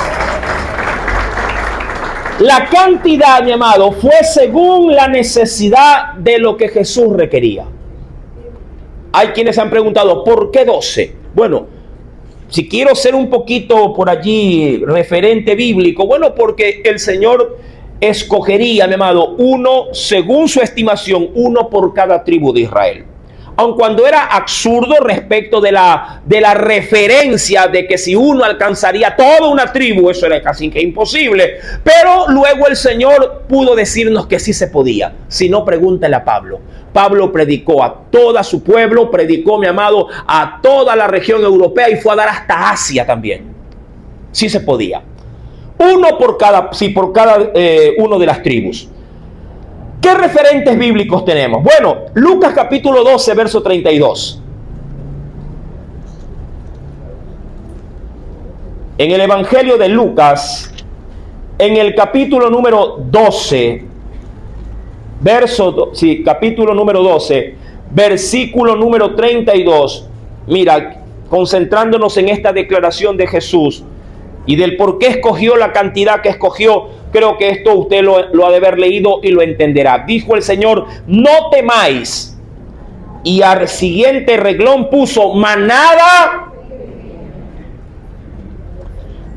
La cantidad, mi amado, fue según la necesidad de lo que Jesús requería. Hay quienes han preguntado, ¿por qué 12? Bueno, si quiero ser un poquito por allí referente bíblico, bueno, porque el Señor escogería, mi amado, uno, según su estimación, uno por cada tribu de Israel. Aun cuando era absurdo respecto de la referencia de que si uno alcanzaría toda una tribu, eso era casi que imposible. Pero luego el Señor pudo decirnos que sí se podía. Si no, pregúntale a Pablo. Pablo predicó a todo su pueblo, predicó, mi amado, a toda la región europea y fue a dar hasta Asia también. Sí se podía. Uno por cada uno de las tribus. ¿Qué referentes bíblicos tenemos? Bueno, Lucas capítulo 12, verso 32. En el Evangelio de Lucas, en el capítulo número 12, capítulo número 12, versículo número 32. Mira, concentrándonos en esta declaración de Jesús y del por qué escogió la cantidad que escogió, creo que esto usted lo ha de haber leído y lo entenderá. Dijo el Señor, no temáis. Y al siguiente reglón puso manada.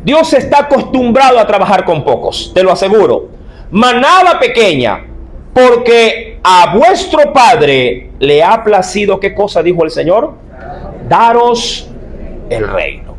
Dios está acostumbrado a trabajar con pocos, te lo aseguro. Manada pequeña, porque a vuestro Padre le ha placido, ¿qué cosa dijo el Señor? Daros el reino.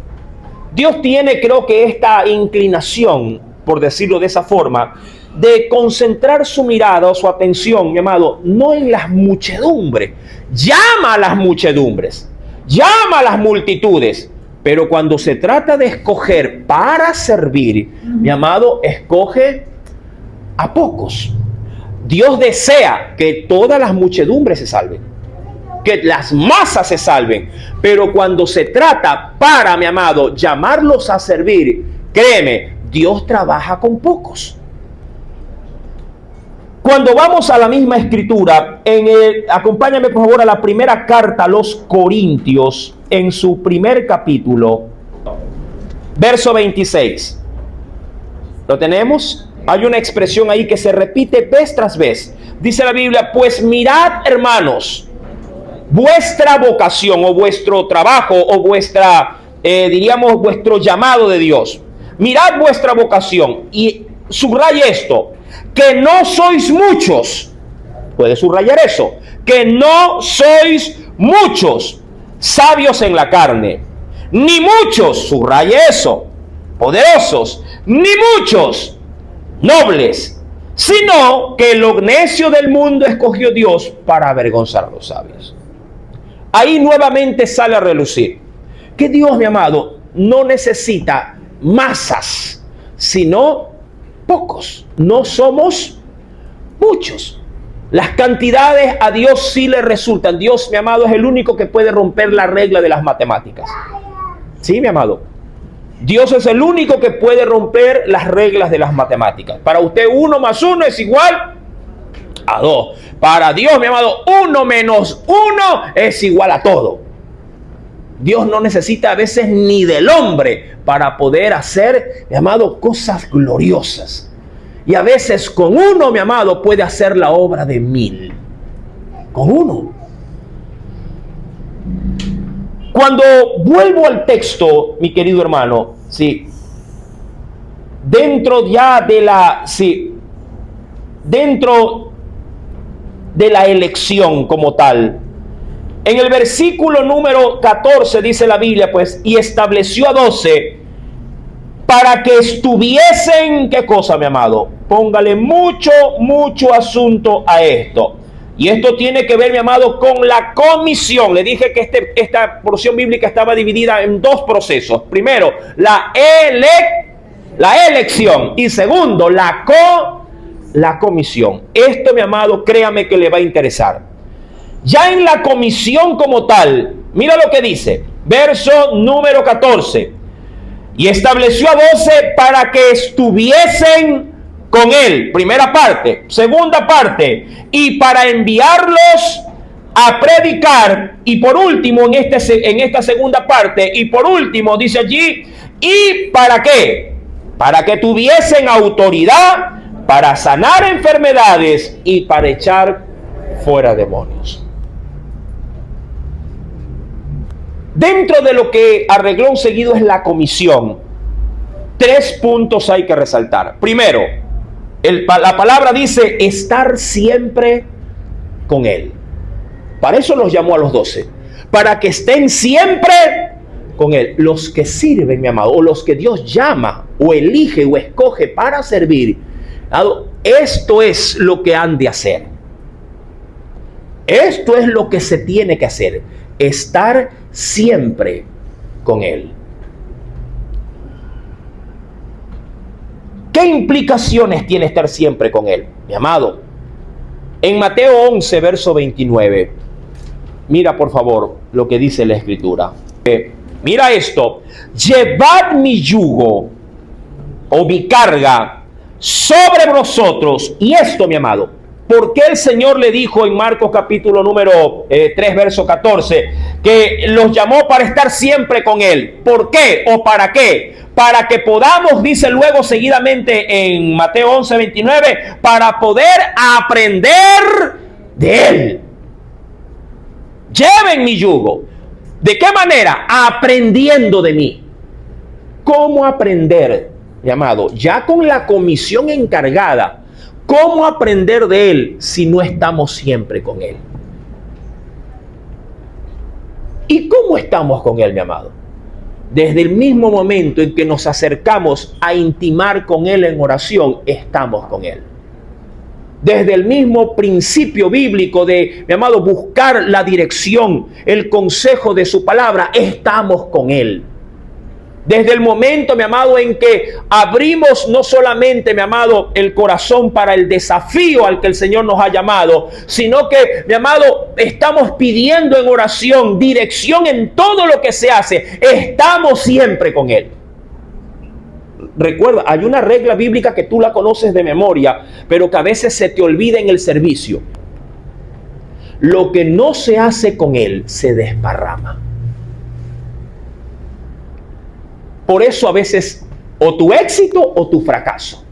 Dios tiene, creo que esta inclinación, por decirlo de esa forma, de concentrar su mirada o su atención, mi amado, no en las muchedumbres. Llama a las muchedumbres, llama a las multitudes, pero cuando se trata de escoger para servir, mi amado, escoge a pocos. Dios desea que todas las muchedumbres se salven, que las masas se salven, pero cuando se trata para, mi amado, llamarlos a servir, créeme, Dios trabaja con pocos. Cuando vamos a la misma escritura, acompáñame por favor a la primera carta a los Corintios, en su primer capítulo, verso 26. ¿Lo tenemos? Hay una expresión ahí que se repite vez tras vez. Dice la Biblia, pues mirad, hermanos, vuestra vocación o vuestro trabajo o vuestro llamado de Dios. Mirad vuestra vocación y subraya esto, que no sois muchos. Puede subrayar eso, que no sois muchos sabios en la carne, ni muchos, subraya eso, poderosos, ni muchos nobles, sino que lo necio del mundo escogió Dios para avergonzar a los sabios. Ahí nuevamente sale a relucir que Dios, mi amado, no necesita masas, sino pocos. No somos muchos. Las cantidades a Dios sí le resultan. Dios, mi amado, es el único que puede romper la regla de las matemáticas. Sí, mi amado. Dios es el único que puede romper las reglas de las matemáticas. Para usted 1 más 1 es igual a 2. Para Dios, mi amado, 1 menos 1 es igual a todo. Dios no necesita a veces ni del hombre para poder hacer, mi amado, cosas gloriosas. Y a veces con 1, mi amado, puede hacer la obra de 1000. Con 1. Cuando vuelvo al texto, mi querido hermano, sí, dentro de la elección como tal, en el versículo número 14 dice la Biblia, pues, y estableció a 12 para que estuviesen, ¿qué cosa, mi amado? Póngale mucho asunto a esto. Y esto tiene que ver, mi amado, con la comisión. Le dije que esta porción bíblica estaba dividida en 2 procesos. Primero, la elección. Y segundo, la comisión. Esto, mi amado, créame que le va a interesar. Ya en la comisión como tal, mira lo que dice. Verso número 14. Y estableció a 12 para que estuviesen con Él. Primera parte. Segunda parte. Y para enviarlos a predicar. Y por último, en esta segunda parte, y por último, dice allí, ¿y para qué? Para que tuviesen autoridad para sanar enfermedades y para echar fuera demonios. Dentro de lo que a renglón seguido es la comisión, 3 puntos hay que resaltar. Primero, la palabra dice estar siempre con Él. Para eso los llamó a los 12, para que estén siempre con Él. Los que sirven, mi amado, o los que Dios llama, o elige, o escoge para servir, esto es lo que han de hacer. Esto es lo que se tiene que hacer, estar siempre con Él. ¿Qué implicaciones tiene estar siempre con Él, mi amado? En Mateo 11, verso 29, mira por favor lo que dice la Escritura. Mira esto: llevad mi yugo o mi carga sobre vosotros. Y esto, mi amado, ¿por qué el Señor le dijo en Marcos capítulo número 3, verso 14, que los llamó para estar siempre con Él? ¿Por qué o para qué? Para que podamos, dice luego seguidamente en Mateo 11, 29, para poder aprender de Él. Lleven mi yugo. ¿De qué manera? Aprendiendo de mí. ¿Cómo aprender, mi amado? Ya con la comisión encargada. ¿Cómo aprender de Él si no estamos siempre con Él? ¿Y cómo estamos con Él, mi amado? Desde el mismo momento en que nos acercamos a intimar con Él en oración, estamos con Él. Desde el mismo principio bíblico de, mi amado, buscar la dirección, el consejo de su palabra, estamos con Él. Desde el momento, mi amado, en que abrimos no solamente, mi amado, el corazón para el desafío al que el Señor nos ha llamado, sino que, mi amado, estamos pidiendo en oración dirección en todo lo que se hace. Estamos siempre con Él. Recuerda, hay una regla bíblica que tú la conoces de memoria, pero que a veces se te olvida en el servicio. Lo que no se hace con Él se desparrama. Por eso a veces o tu éxito o tu fracaso.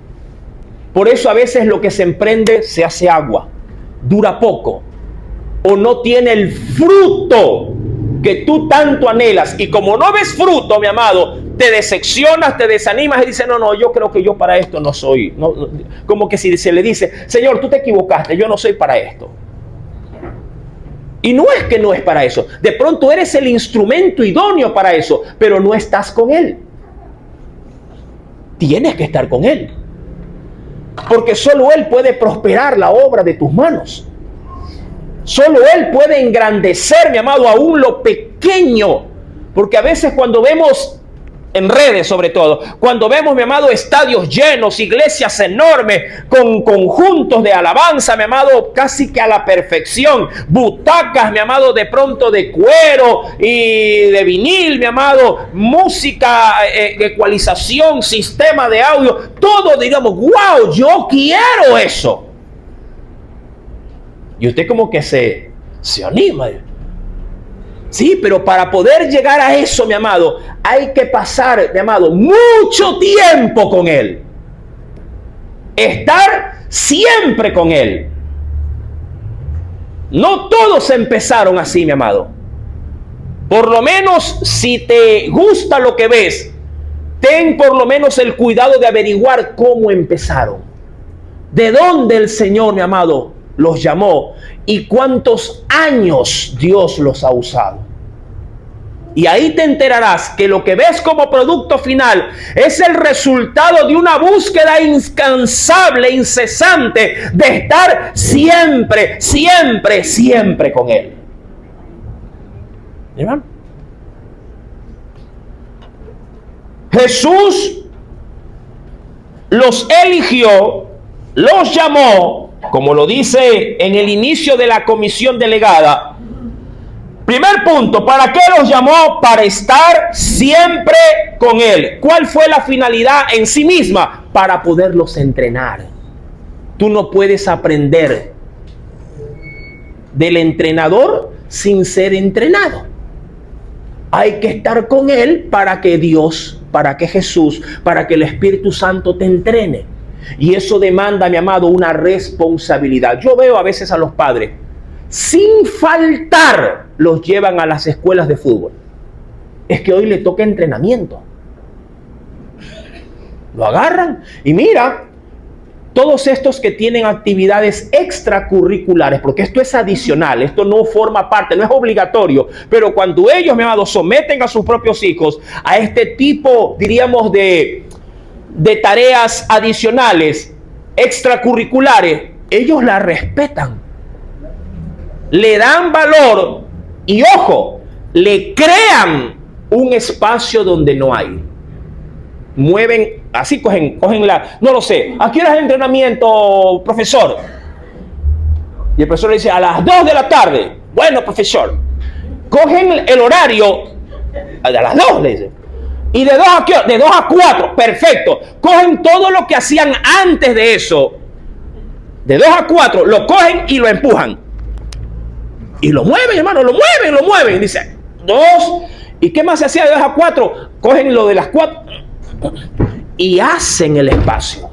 Por eso a veces lo que se emprende se hace agua, dura poco o no tiene el fruto que tú tanto anhelas. Y como no ves fruto, mi amado, te decepcionas, te desanimas y dices, no, yo creo que yo para esto no soy. Como que si se le dice, Señor, tú te equivocaste, yo no soy para esto. Y no es que no es para eso. De pronto eres el instrumento idóneo para eso, pero no estás con Él. Tienes que estar con Él. Porque solo Él puede prosperar la obra de tus manos. Solo Él puede engrandecer, mi amado, aún lo pequeño. Porque a veces cuando vemos en redes, sobre todo, cuando vemos, mi amado, estadios llenos, iglesias enormes, con conjuntos de alabanza, mi amado, casi que a la perfección, butacas, mi amado, de pronto de cuero y de vinil, mi amado, música, ecualización, sistema de audio, todo, digamos, wow, yo quiero eso. Y usted como que se anima. Sí, pero para poder llegar a eso, mi amado, hay que pasar, mi amado, mucho tiempo con Él. Estar siempre con Él. No todos empezaron así, mi amado. Por lo menos, si te gusta lo que ves, ten por lo menos el cuidado de averiguar cómo empezaron. De dónde el Señor, mi amado, los llamó y cuántos años Dios los ha usado. Y ahí te enterarás que lo que ves como producto final es el resultado de una búsqueda incansable, incesante, de estar siempre, siempre, siempre con Él. ¿Hermano? Jesús los eligió, los llamó, como lo dice en el inicio de la comisión delegada. Primer punto, ¿para qué los llamó? Para estar siempre con él. ¿Cuál fue la finalidad en sí misma? Para poderlos entrenar. Tú no puedes aprender del entrenador sin ser entrenado. Hay que estar con él para que Dios, para que Jesús, para que el Espíritu Santo te entrene. Y eso demanda, mi amado, una responsabilidad. Yo veo a veces a los padres, sin faltar, los llevan a las escuelas de fútbol. Es que hoy le toca entrenamiento. Lo agarran y mira, todos estos que tienen actividades extracurriculares, porque esto es adicional, esto no forma parte, no es obligatorio, pero cuando ellos, mi amado, someten a sus propios hijos a este tipo, diríamos, de tareas adicionales, extracurriculares, ellos la respetan, le dan valor y, ojo, le crean un espacio donde no hay. Mueven, así cogen no lo sé, ¿a qué hora es el entrenamiento, profesor? Y el profesor le dice, a las 2 de la tarde. Bueno, profesor, cogen el horario a las 2, le dice. ¿Y de 2 a qué? De 2 a 4, perfecto. Cogen todo lo que hacían antes de eso, de 2 a 4, lo cogen y lo empujan. Y lo mueven, hermano, lo mueven. Y dice, 2. ¿Y qué más se hacía de 2 a 4? Cogen lo de las 4 y hacen el espacio.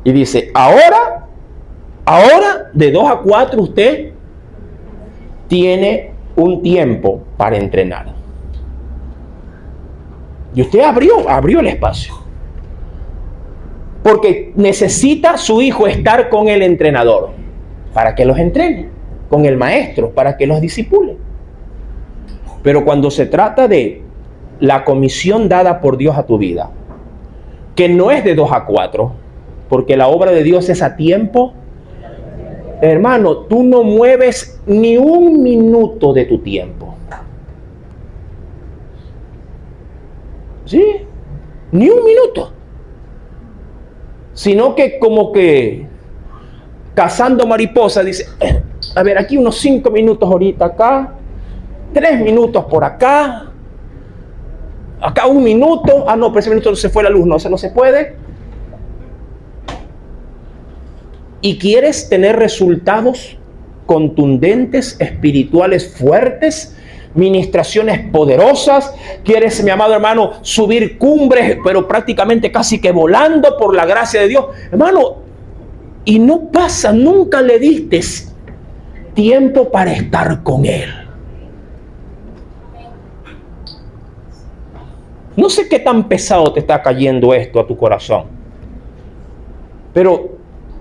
Y dice, ahora, de 2 a 4 usted tiene un tiempo para entrenar. Y usted abrió el espacio. Porque necesita su hijo estar con el entrenador para que los entrene, con el maestro para que los discipule. Pero cuando se trata de la comisión dada por Dios a tu vida, que no es de 2 a 4, porque la obra de Dios es a tiempo, hermano, tú no mueves ni un minuto de tu tiempo. ¿Sí? Ni un minuto. Sino que como que cazando mariposas, dice, a ver, aquí unos 5 minutos ahorita acá, 3 minutos por acá, 1 minuto, no, pero ese minuto se fue la luz, no se puede. Y quieres tener resultados contundentes, espirituales fuertes, ministraciones poderosas, quieres, mi amado hermano, subir cumbres, pero prácticamente casi que volando por la gracia de Dios, hermano, y no pasa, nunca le diste tiempo para estar con Él. No sé qué tan pesado te está cayendo esto a tu corazón, pero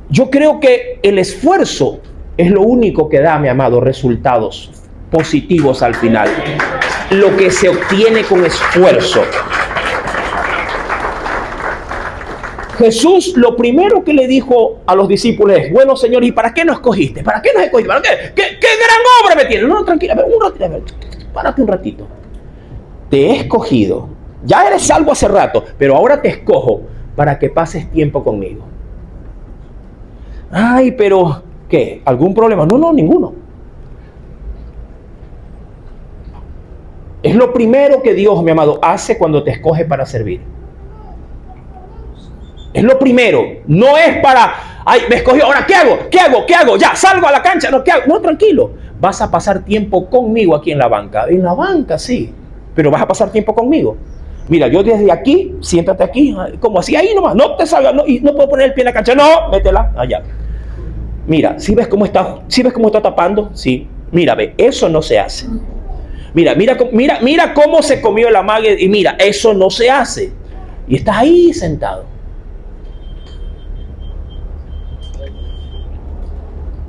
yo creo que el esfuerzo es lo único que da, mi amado, resultados positivos al final. Lo que se obtiene con esfuerzo. Jesús lo primero que le dijo a los discípulos es, bueno, Señor, ¿y para qué nos escogiste? ¿Para qué nos escogiste? ¿Para qué? ¿Qué gran obra me tienes? No, tranquila, párate un ratito. Te he escogido. Ya eres salvo hace rato, pero ahora te escojo para que pases tiempo conmigo. Ay, pero, ¿qué? ¿Algún problema? No, ninguno. Es lo primero que Dios, mi amado, hace cuando te escoge para servir. Es lo primero. No es para, ay, me escogió, ahora, ¿qué hago? Ya, salgo a la cancha, ¿qué hago? No, tranquilo. Vas a pasar tiempo conmigo aquí en la banca. En la banca, sí. Pero vas a pasar tiempo conmigo. Mira, yo desde aquí, siéntate aquí, como así, ahí nomás, no te salgas, y no puedo poner el pie en la cancha, no, métela allá. Mira, ¿sí ves cómo está tapando? Sí. Mira, ve, eso no se hace. Mira cómo se comió el amague, y mira, eso no se hace. Y estás ahí sentado.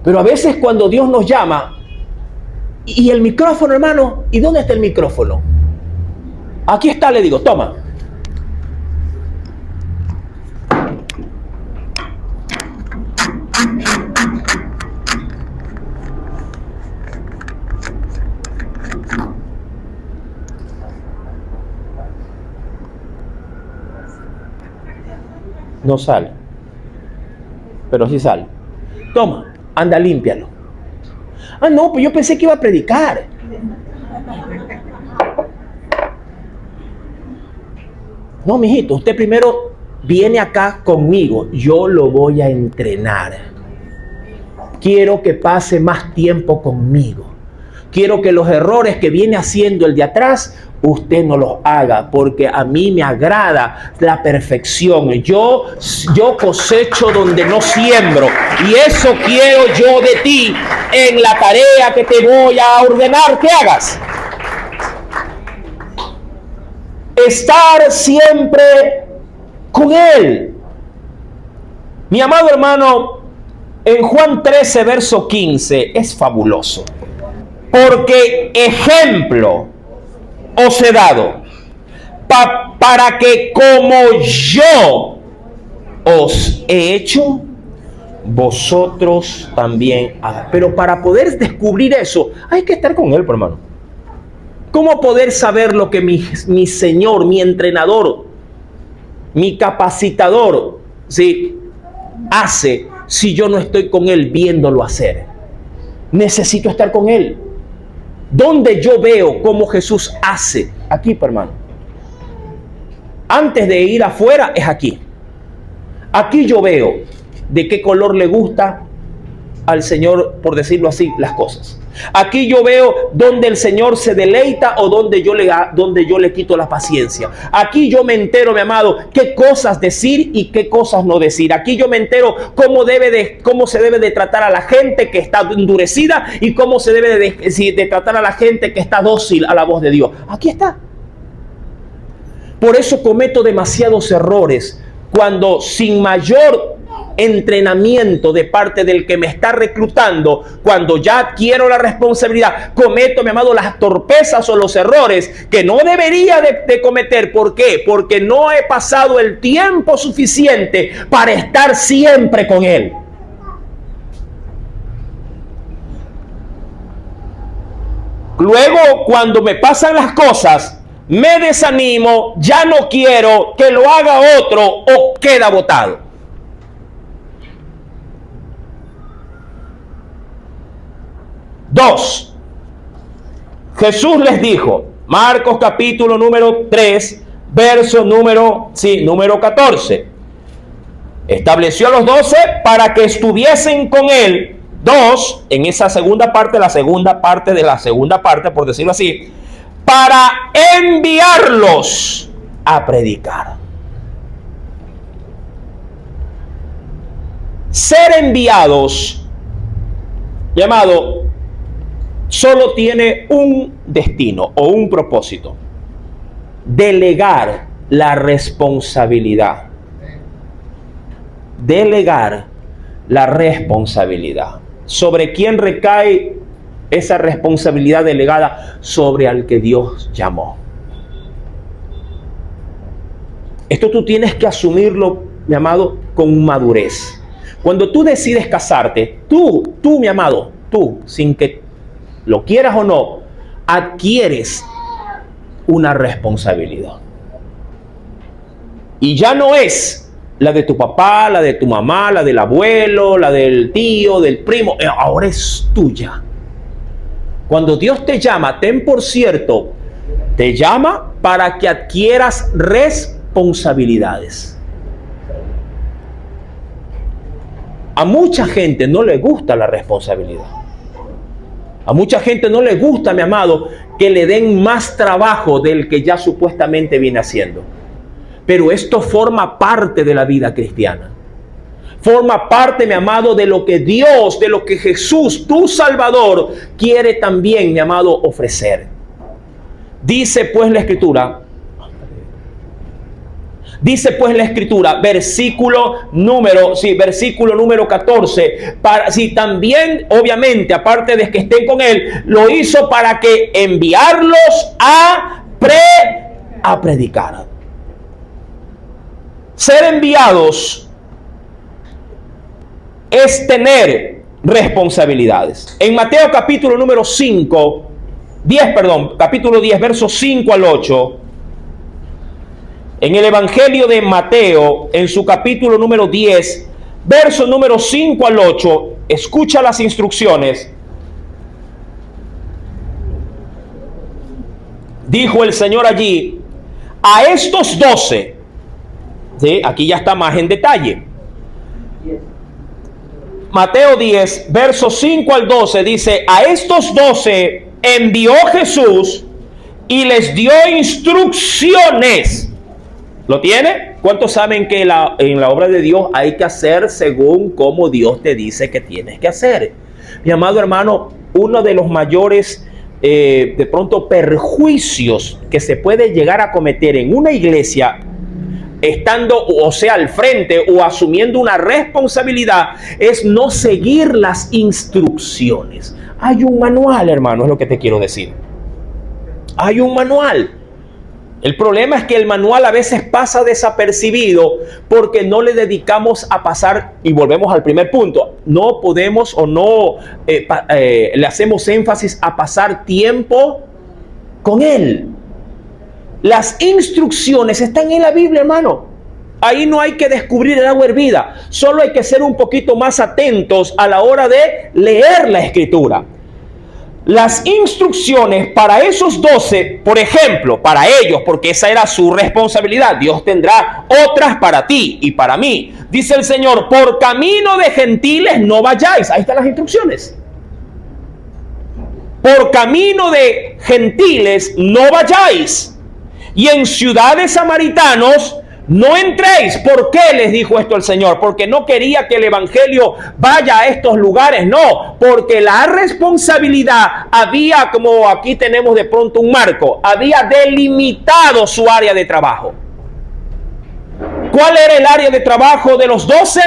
Pero a veces cuando Dios nos llama, y el micrófono, hermano, ¿y dónde está el micrófono? Aquí está, le digo, toma. No sale, pero sí sale. Toma, anda, límpialo. Ah, no, pues yo pensé que iba a predicar. No, mijito, usted primero viene acá conmigo. Yo lo voy a entrenar. Quiero que pase más tiempo conmigo. Quiero que los errores que viene haciendo el de atrás, usted no los haga, porque a mí me agrada la perfección. Yo cosecho donde no siembro, y eso quiero yo de ti en la tarea que te voy a ordenar que hagas. Estar siempre con Él. Mi amado hermano, en Juan 13, verso 15, es fabuloso. Porque ejemplo os he dado, para que como yo os he hecho, vosotros también hagáis. Pero para poder descubrir eso, hay que estar con Él, hermano. ¿Cómo poder saber lo que mi Señor, mi entrenador, mi capacitador, ¿sí?, hace si yo no estoy con Él viéndolo hacer? Necesito estar con Él. ¿Dónde yo veo cómo Jesús hace? Aquí, hermano. Antes de ir afuera, es aquí. Aquí yo veo de qué color le gusta al Señor, por decirlo así, las cosas. Aquí yo veo donde el Señor se deleita o donde yo le quito la paciencia. Aquí yo me entero, mi amado, qué cosas decir y qué cosas no decir. Aquí yo me entero cómo se debe de tratar a la gente que está endurecida y cómo se debe de tratar a la gente que está dócil a la voz de Dios. Aquí está. Por eso cometo demasiados errores cuando sin mayor entrenamiento de parte del que me está reclutando, cuando ya adquiero la responsabilidad, cometo, mi amado, las torpezas o los errores que no debería de cometer. ¿Por qué? Porque no he pasado el tiempo suficiente para estar siempre con Él. Luego, cuando me pasan las cosas, me desanimo, ya no quiero que lo haga otro o queda botado. Dos, Jesús les dijo, Marcos capítulo número 3, verso número 14. Estableció a los 12 para que estuviesen con Él. Dos, en esa segunda parte, por decirlo así, para enviarlos a predicar. Ser enviados, llamado, solo tiene un destino o un propósito: delegar la responsabilidad. Delegar la responsabilidad. ¿Sobre quién recae esa responsabilidad delegada? Sobre al que Dios llamó. Esto tú tienes que asumirlo, mi amado, con madurez. Cuando tú decides casarte, tú, mi amado, tú, sin que lo quieras o no, adquieres una responsabilidad. Y ya no es la de tu papá, la de tu mamá, la del abuelo, la del tío, del primo. Ahora es tuya. Cuando Dios te llama, ten por cierto, te llama para que adquieras responsabilidades. A mucha gente no le gusta la responsabilidad. A mucha gente no le gusta, mi amado, que le den más trabajo del que ya supuestamente viene haciendo. Pero esto forma parte de la vida cristiana. Forma parte, mi amado, de lo que Dios, de lo que Jesús, tu Salvador, quiere también, mi amado, ofrecer. Dice pues la Escritura, versículo número 14, también, obviamente, aparte de que estén con Él, lo hizo para que enviarlos a predicar. Ser enviados es tener responsabilidades. En Mateo capítulo 10, versos 5 al 8, en el Evangelio de Mateo, en su capítulo número 10, verso número 5 al 8, escucha las instrucciones. Dijo el Señor allí: a estos 12 ¿Sí? Aquí ya está más en detalle. Mateo 10, versos 5 al 12 dice: a estos 12 envió Jesús y les dio instrucciones. ¿Lo tiene? ¿Cuántos saben que en la obra de Dios hay que hacer según como Dios te dice que tienes que hacer? Mi amado hermano, uno de los mayores de pronto perjuicios que se puede llegar a cometer en una iglesia, estando o sea al frente o asumiendo una responsabilidad, es no seguir las instrucciones. Hay un manual, hermano, es lo que te quiero decir. Hay un manual. El problema es que el manual a veces pasa desapercibido porque no le dedicamos a pasar, y volvemos al primer punto, no podemos o no le hacemos énfasis a pasar tiempo con él. Las instrucciones están en la Biblia, hermano. Ahí no hay que descubrir el agua hervida, solo hay que ser un poquito más atentos a la hora de leer la Escritura. Las instrucciones para esos 12, por ejemplo, para ellos, porque esa era su responsabilidad, Dios tendrá otras para ti y para mí. Dice el Señor: por camino de gentiles no vayáis. Ahí están las instrucciones. Por camino de gentiles no vayáis. Y en ciudades samaritanos no entréis. ¿Por qué les dijo esto el Señor? Porque no quería que el evangelio vaya a estos lugares. No, porque la responsabilidad había, como aquí tenemos de pronto un marco, había delimitado su área de trabajo. ¿Cuál era el área de trabajo de los 12?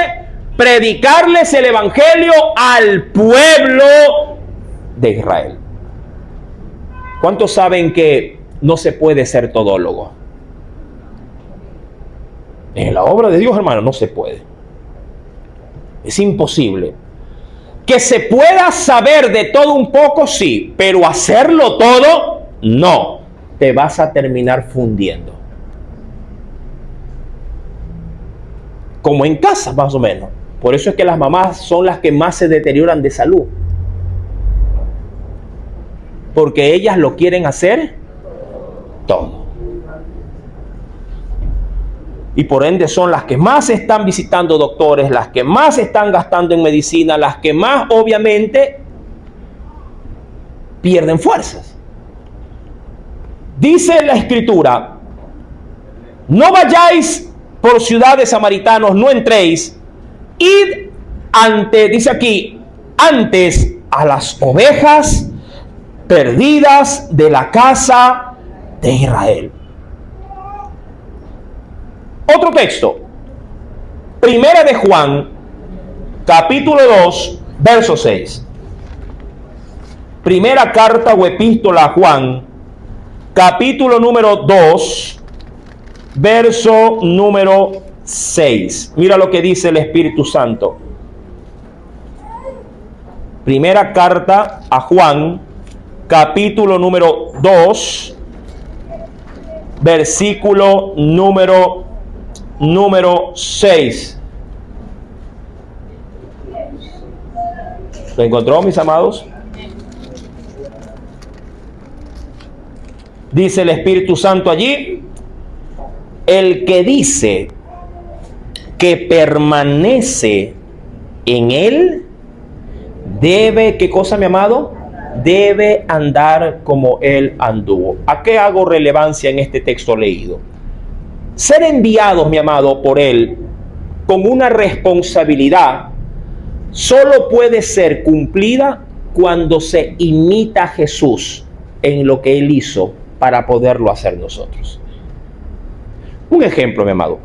Predicarles el evangelio al pueblo de Israel. ¿Cuántos saben que no se puede ser todólogo? En la obra de Dios, hermano, no se puede. Es imposible. Que se pueda saber de todo un poco, sí, pero hacerlo todo, no. Te vas a terminar fundiendo. Como en casa, más o menos. Por eso es que las mamás son las que más se deterioran de salud. Porque ellas lo quieren hacer todo. Y por ende son las que más están visitando doctores, las que más están gastando en medicina, las que más obviamente pierden fuerzas. Dice la Escritura: no vayáis por ciudades samaritanos, no entréis, id dice aquí, antes a las ovejas perdidas de la casa de Israel. Otro texto, Primera de Juan, capítulo 2, verso 6. Primera carta o epístola a Juan, capítulo número 2, verso número 6. Mira lo que dice el Espíritu Santo. Primera carta a Juan, capítulo número 2, versículo número 6. ¿Lo encontró, mis amados? Dice el Espíritu Santo allí: el que dice que permanece en él debe, ¿qué cosa, mi amado? Debe andar como él anduvo. ¿A qué hago relevancia en este texto leído? Ser enviados, mi amado, por él con una responsabilidad solo puede ser cumplida cuando se imita a Jesús en lo que él hizo para poderlo hacer nosotros. Un ejemplo, mi amado.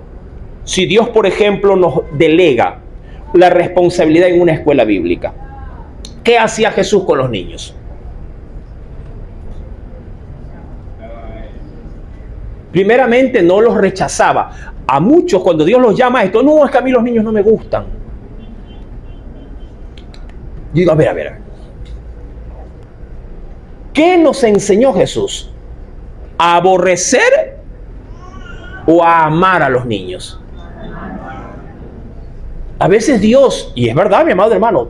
Si Dios, por ejemplo, nos delega la responsabilidad en una escuela bíblica, ¿qué hacía Jesús con los niños? Primeramente, no los rechazaba. A muchos, cuando Dios los llama a esto, no, es que a mí los niños no me gustan. Yo digo, a ver. ¿Qué nos enseñó Jesús? ¿A aborrecer o a amar a los niños? A veces Dios, y es verdad, mi amado hermano,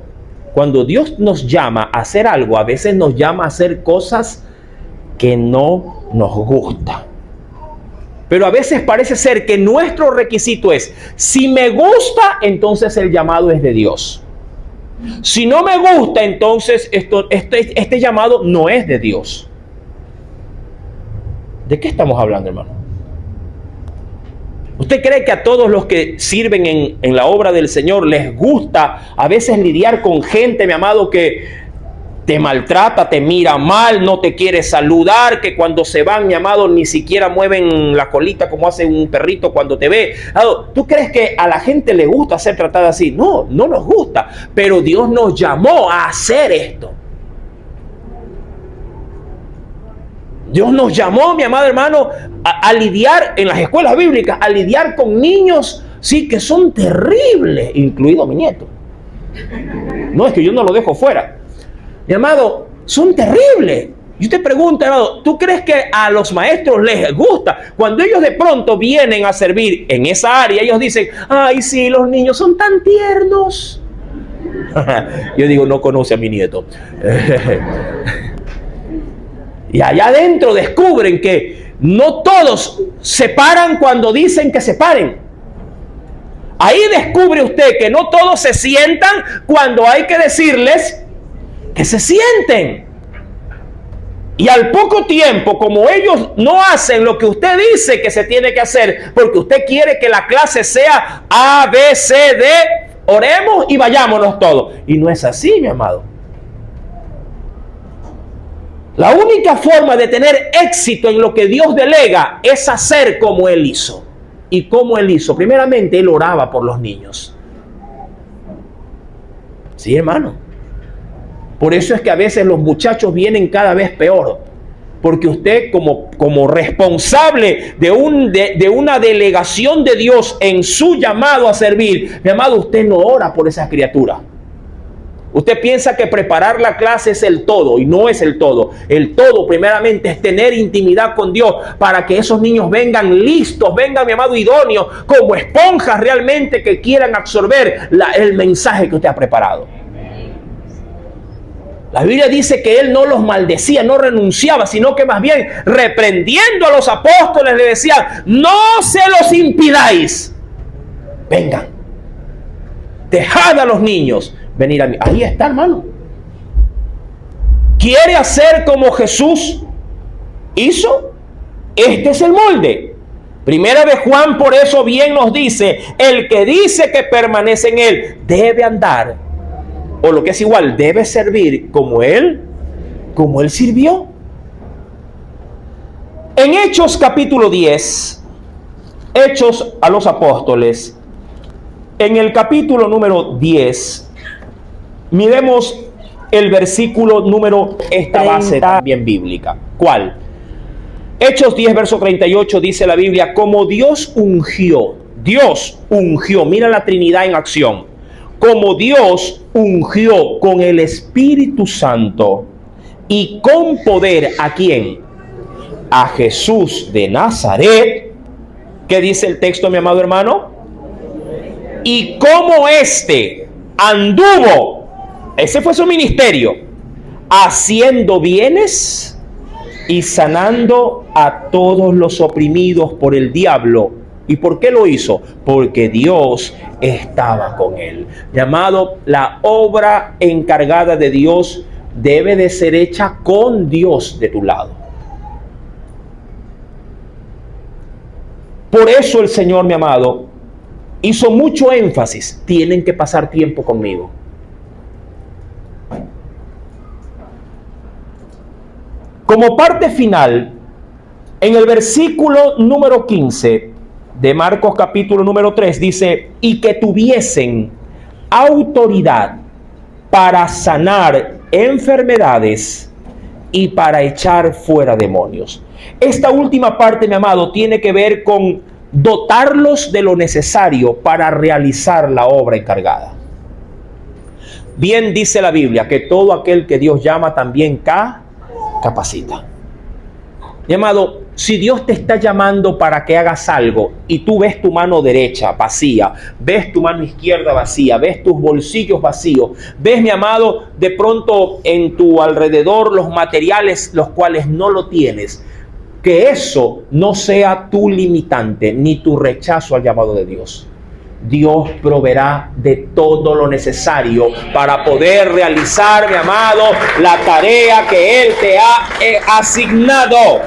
cuando Dios nos llama a hacer algo, a veces nos llama a hacer cosas que no nos gustan. Pero a veces parece ser que nuestro requisito es, si me gusta, entonces el llamado es de Dios. Si no me gusta, entonces este llamado no es de Dios. ¿De qué estamos hablando, hermano? ¿Usted cree que a todos los que sirven en la obra del Señor les gusta a veces lidiar con gente, mi amado, que te maltrata, te mira mal, no te quiere saludar, que cuando se van, mi amado, ni siquiera mueven la colita como hace un perrito cuando te ve? ¿Tú crees que a la gente le gusta ser tratada así? No, no nos gusta, pero Dios nos llamó a hacer esto. Dios nos llamó, mi amado hermano, a lidiar en las escuelas bíblicas, a lidiar con niños, sí, que son terribles, incluido mi nieto. No, es que yo no lo dejo fuera. Mi amado, son terribles. Y usted pregunta, hermano, ¿tú crees que a los maestros les gusta? Cuando ellos de pronto vienen a servir en esa área, ellos dicen, ay, sí, los niños son tan tiernos. Yo digo, no conoce a mi nieto. Y allá adentro descubren que no todos se paran cuando dicen que se paren. Ahí descubre usted que no todos se sientan cuando hay que decirles que se sienten. Y al poco tiempo, como ellos no hacen lo que usted dice que se tiene que hacer, porque usted quiere que la clase sea A, B, C, D, oremos y vayámonos todos. Y no es así, mi amado. La única forma de tener éxito en lo que Dios delega es hacer como Él hizo. ¿Y cómo Él hizo? Primeramente, Él oraba por los niños. Sí, hermano. Por eso es que a veces los muchachos vienen cada vez peor. Porque usted como responsable de una delegación de Dios en su llamado a servir, mi amado, usted no ora por esas criaturas. Usted piensa que preparar la clase es el todo, y no es el todo. El todo primeramente es tener intimidad con Dios para que esos niños vengan listos, vengan, mi amado, idóneos, como esponjas realmente que quieran absorber el mensaje que usted ha preparado. La Biblia dice que Él no los maldecía, no renunciaba, sino que más bien reprendiendo a los apóstoles le decía, no se los impidáis, vengan, dejad a los niños venir a mí. Ahí está, hermano. ¿Quiere hacer como Jesús hizo? Este es el molde. Primera de Juan, por eso bien nos dice, el que dice que permanece en Él debe andar, o lo que es igual, debe servir como Él sirvió. En Hechos capítulo 10, Hechos a los Apóstoles, en el capítulo número 10, miremos el versículo número, esta base también bíblica. ¿Cuál? Hechos 10, verso 38, dice la Biblia, como Dios ungió, mira la Trinidad en acción, como Dios ungió con el Espíritu Santo y con poder, ¿a quién? A Jesús de Nazaret. ¿Qué dice el texto, mi amado hermano? Y como éste anduvo, ese fue su ministerio, haciendo bienes y sanando a todos los oprimidos por el diablo. ¿Y por qué lo hizo? Porque Dios estaba con él. Llamado, la obra encargada de Dios debe de ser hecha con Dios de tu lado. Por eso el Señor, mi amado, hizo mucho énfasis. Tienen que pasar tiempo conmigo. Como parte final, en el versículo número 15 de Marcos capítulo número 3 dice, y que tuviesen autoridad para sanar enfermedades y para echar fuera demonios. Esta última parte, mi amado, tiene que ver con dotarlos de lo necesario para realizar la obra encargada. Bien dice la Biblia que todo aquel que Dios llama también capacita. Mi amado, si Dios te está llamando para que hagas algo y tú ves tu mano derecha vacía, ves tu mano izquierda vacía, ves tus bolsillos vacíos, ves, mi amado, de pronto en tu alrededor los materiales los cuales no lo tienes, Que eso no sea tu limitante ni tu rechazo al llamado de Dios. Dios proveerá de todo lo necesario para poder realizar, mi amado, la tarea que Él te ha asignado.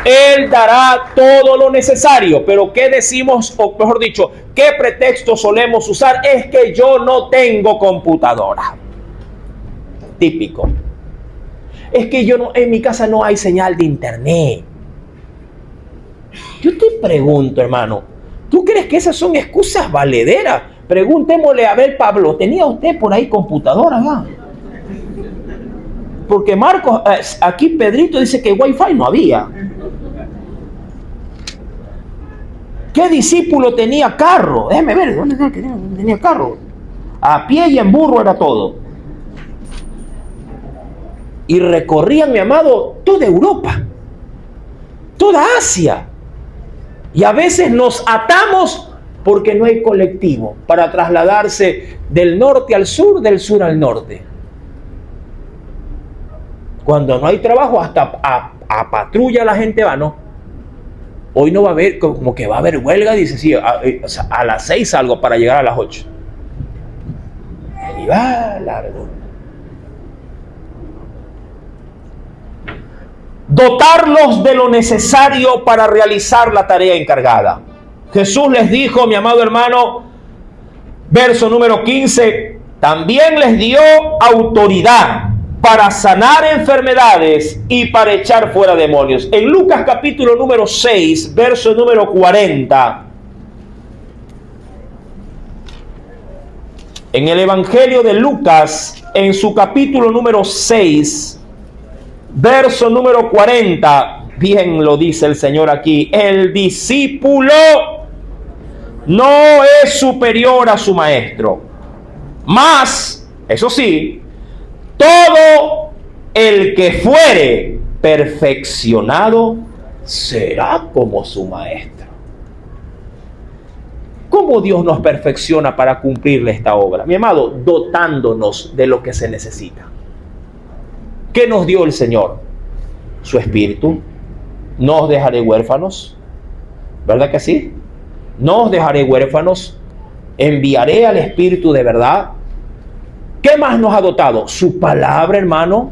Él dará todo lo necesario. Pero ¿qué decimos? O mejor dicho, ¿qué pretexto solemos usar? Es que yo no tengo computadora. Típico. Es que en mi casa no hay señal de internet. Yo te pregunto, hermano, ¿tú crees que esas son excusas valederas? Preguntémosle a ver, Pablo, ¿tenía usted por ahí computadora? ¿Va? Porque Marcos, aquí Pedrito dice que Wi-Fi no había. ¿Qué discípulo tenía carro? Déjeme ver, ¿dónde tenía carro? A pie y en burro era todo. Y recorrían, mi amado, toda Europa, toda Asia. Y a veces nos atamos porque no hay colectivo para trasladarse del norte al sur, del sur al norte. Cuando no hay trabajo, hasta a patrulla la gente va, ¿no? Hoy no va a haber, como que va a haber huelga, dice, sí, a las 6 salgo para llegar a las 8. Y va largo. Dotarlos de lo necesario para realizar la tarea encargada. Jesús les dijo, mi amado hermano, verso número 15, también les dio autoridad para sanar enfermedades y para echar fuera demonios. En Lucas capítulo número 6, verso número 40, en el Evangelio de Lucas, en su capítulo número 6, verso número 40, bien lo dice el Señor aquí, el discípulo no es superior a su maestro, mas, eso sí, todo el que fuere perfeccionado será como su maestro. ¿Cómo Dios nos perfecciona para cumplirle esta obra? Mi amado, dotándonos de lo que se necesita. ¿Qué nos dio el Señor? Su Espíritu. No os dejaré huérfanos. ¿Verdad que sí? No os dejaré huérfanos. Enviaré al Espíritu de verdad. ¿Qué más nos ha dotado? Su palabra, hermano.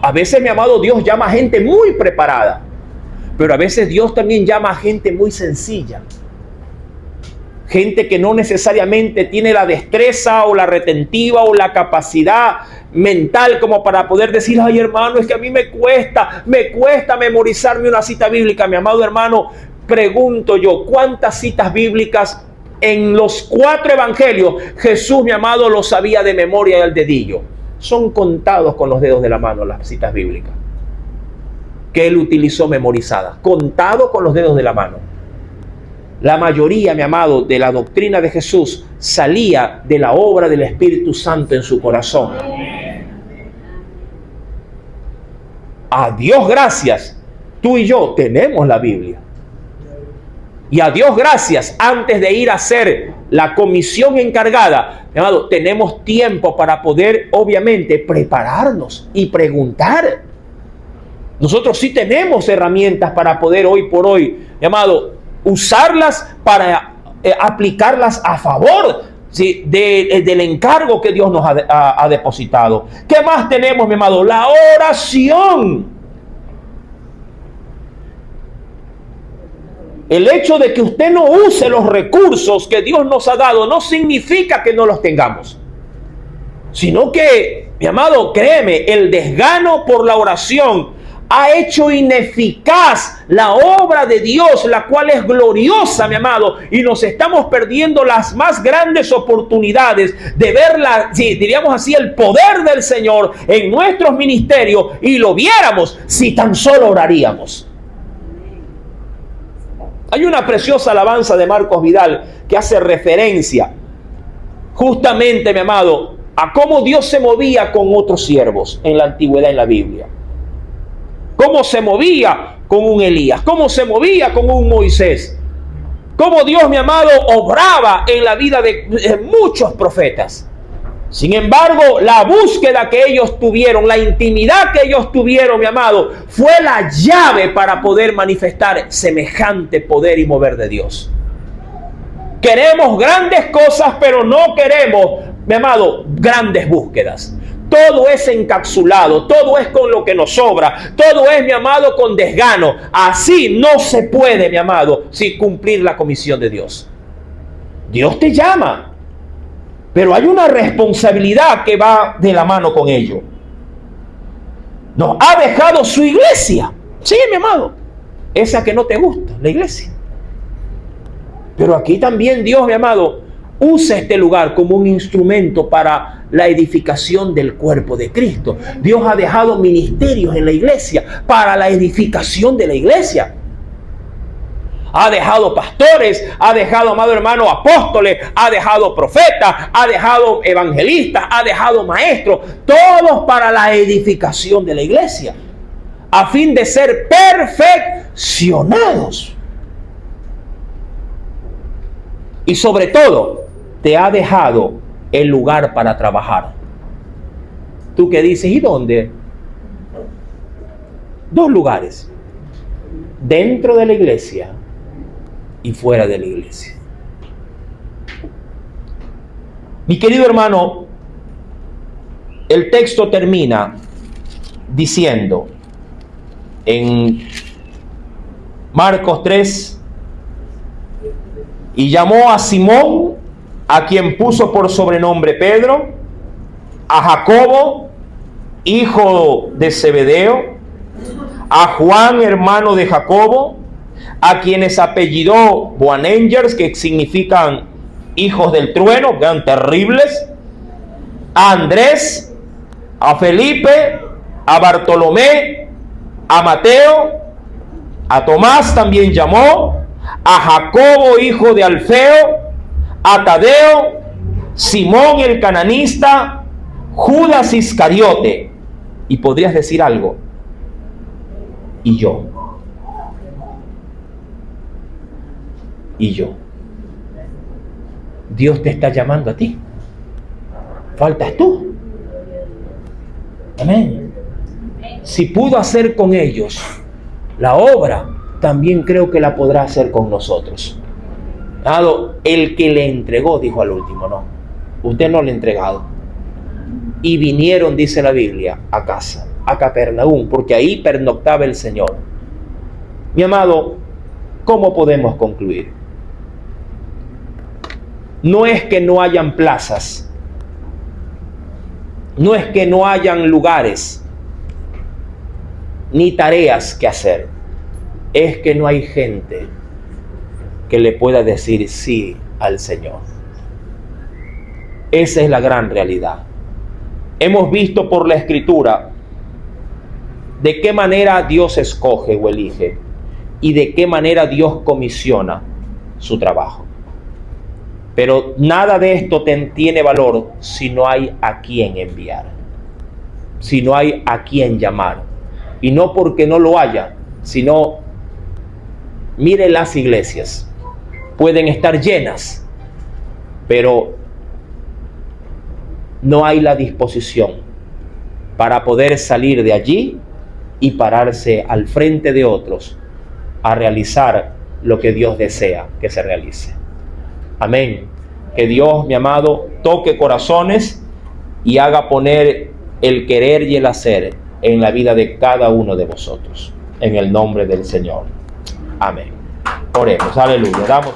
A veces, mi amado, Dios llama a gente muy preparada. Pero a veces Dios también llama a gente muy sencilla. Gente que no necesariamente tiene la destreza o la retentiva o la capacidad mental como para poder decir, ay hermano, es que a mí me cuesta memorizarme una cita bíblica. Mi amado hermano, pregunto yo, ¿cuántas citas bíblicas en los 4 evangelios Jesús, mi amado, los sabía de memoria y al dedillo? Son contados con los dedos de la mano las citas bíblicas que él utilizó memorizadas, contado con los dedos de la mano. La mayoría, mi amado, de la doctrina de Jesús salía de la obra del Espíritu Santo en su corazón. A Dios gracias, tú y yo tenemos la Biblia. Y a Dios gracias, antes de ir a hacer la comisión encargada, mi amado, tenemos tiempo para poder, obviamente, prepararnos y preguntar. Nosotros sí tenemos herramientas para poder hoy por hoy, mi amado, usarlas para aplicarlas a favor, ¿sí?, del encargo que Dios nos ha depositado. ¿Qué más tenemos, mi amado? La oración. El hecho de que usted no use los recursos que Dios nos ha dado no significa que no los tengamos, sino que, mi amado, créeme, el desgano por la oración ha hecho ineficaz la obra de Dios, la cual es gloriosa, mi amado, y nos estamos perdiendo las más grandes oportunidades de ver, diríamos así, el poder del Señor en nuestros ministerios, y lo viéramos si tan solo oraríamos. Hay una preciosa alabanza de Marcos Vidal que hace referencia justamente, mi amado, a cómo Dios se movía con otros siervos en la antigüedad en la Biblia. Cómo se movía con un Elías, cómo se movía con un Moisés, cómo Dios, mi amado, obraba en la vida de muchos profetas. Sin embargo, la búsqueda que ellos tuvieron, la intimidad que ellos tuvieron, mi amado, fue la llave para poder manifestar semejante poder y mover de Dios. Queremos grandes cosas, pero no queremos, mi amado, grandes búsquedas. Todo es encapsulado, todo es con lo que nos sobra, todo es, mi amado, con desgano. Así no se puede, mi amado, sin cumplir la comisión de Dios. Dios te llama, pero hay una responsabilidad que va de la mano con ello. Nos ha dejado su iglesia. Sí, mi amado. Esa que no te gusta, la iglesia. Pero aquí también Dios, mi amado, usa este lugar como un instrumento para la edificación del cuerpo de Cristo. Dios ha dejado ministerios en la iglesia para la edificación de la iglesia. Ha dejado pastores, ha dejado, amado hermano, apóstoles, ha dejado profetas, ha dejado evangelistas, ha dejado maestros, todos para la edificación de la iglesia, a fin de ser perfeccionados. Y sobre todo, te ha dejado el lugar para trabajar. Tú que dices, ¿y dónde? 2 lugares: dentro de la iglesia y fuera de la iglesia. Mi querido hermano, el texto termina diciendo en Marcos 3: y llamó a Simón, a quien puso por sobrenombre Pedro, a Jacobo, hijo de Zebedeo, a Juan, hermano de Jacobo, a quienes apellidó Boanerges, que significan hijos del trueno, que eran terribles, a Andrés, a Felipe, a Bartolomé, a Mateo, a Tomás también llamó, a Jacobo, hijo de Alfeo, a Tadeo, Simón el cananista, Judas Iscariote. Y podrías decir algo: y yo. Y yo. Dios te está llamando a ti. Faltas tú. Amén. Si pudo hacer con ellos la obra, también creo que la podrá hacer con nosotros. El que le entregó dijo al último: no, usted no le ha entregado. Y vinieron, dice la Biblia, a casa, a Capernaum, porque ahí pernoctaba el Señor. Mi amado, ¿cómo podemos concluir? No es que no hayan plazas, no es que no hayan lugares ni tareas que hacer, es que no hay gente que le pueda decir sí al Señor. Esa es la gran realidad. Hemos visto por la Escritura de qué manera Dios escoge o elige y de qué manera Dios comisiona su trabajo. Pero nada de esto tiene valor si no hay a quién enviar, si no hay a quién llamar. Y no porque no lo haya, sino, mire las iglesias, pueden estar llenas, pero no hay la disposición para poder salir de allí y pararse al frente de otros a realizar lo que Dios desea que se realice. Amén. Que Dios, mi amado, toque corazones y haga poner el querer y el hacer en la vida de cada uno de vosotros. En el nombre del Señor. Amén. Oremos. Aleluya. Damos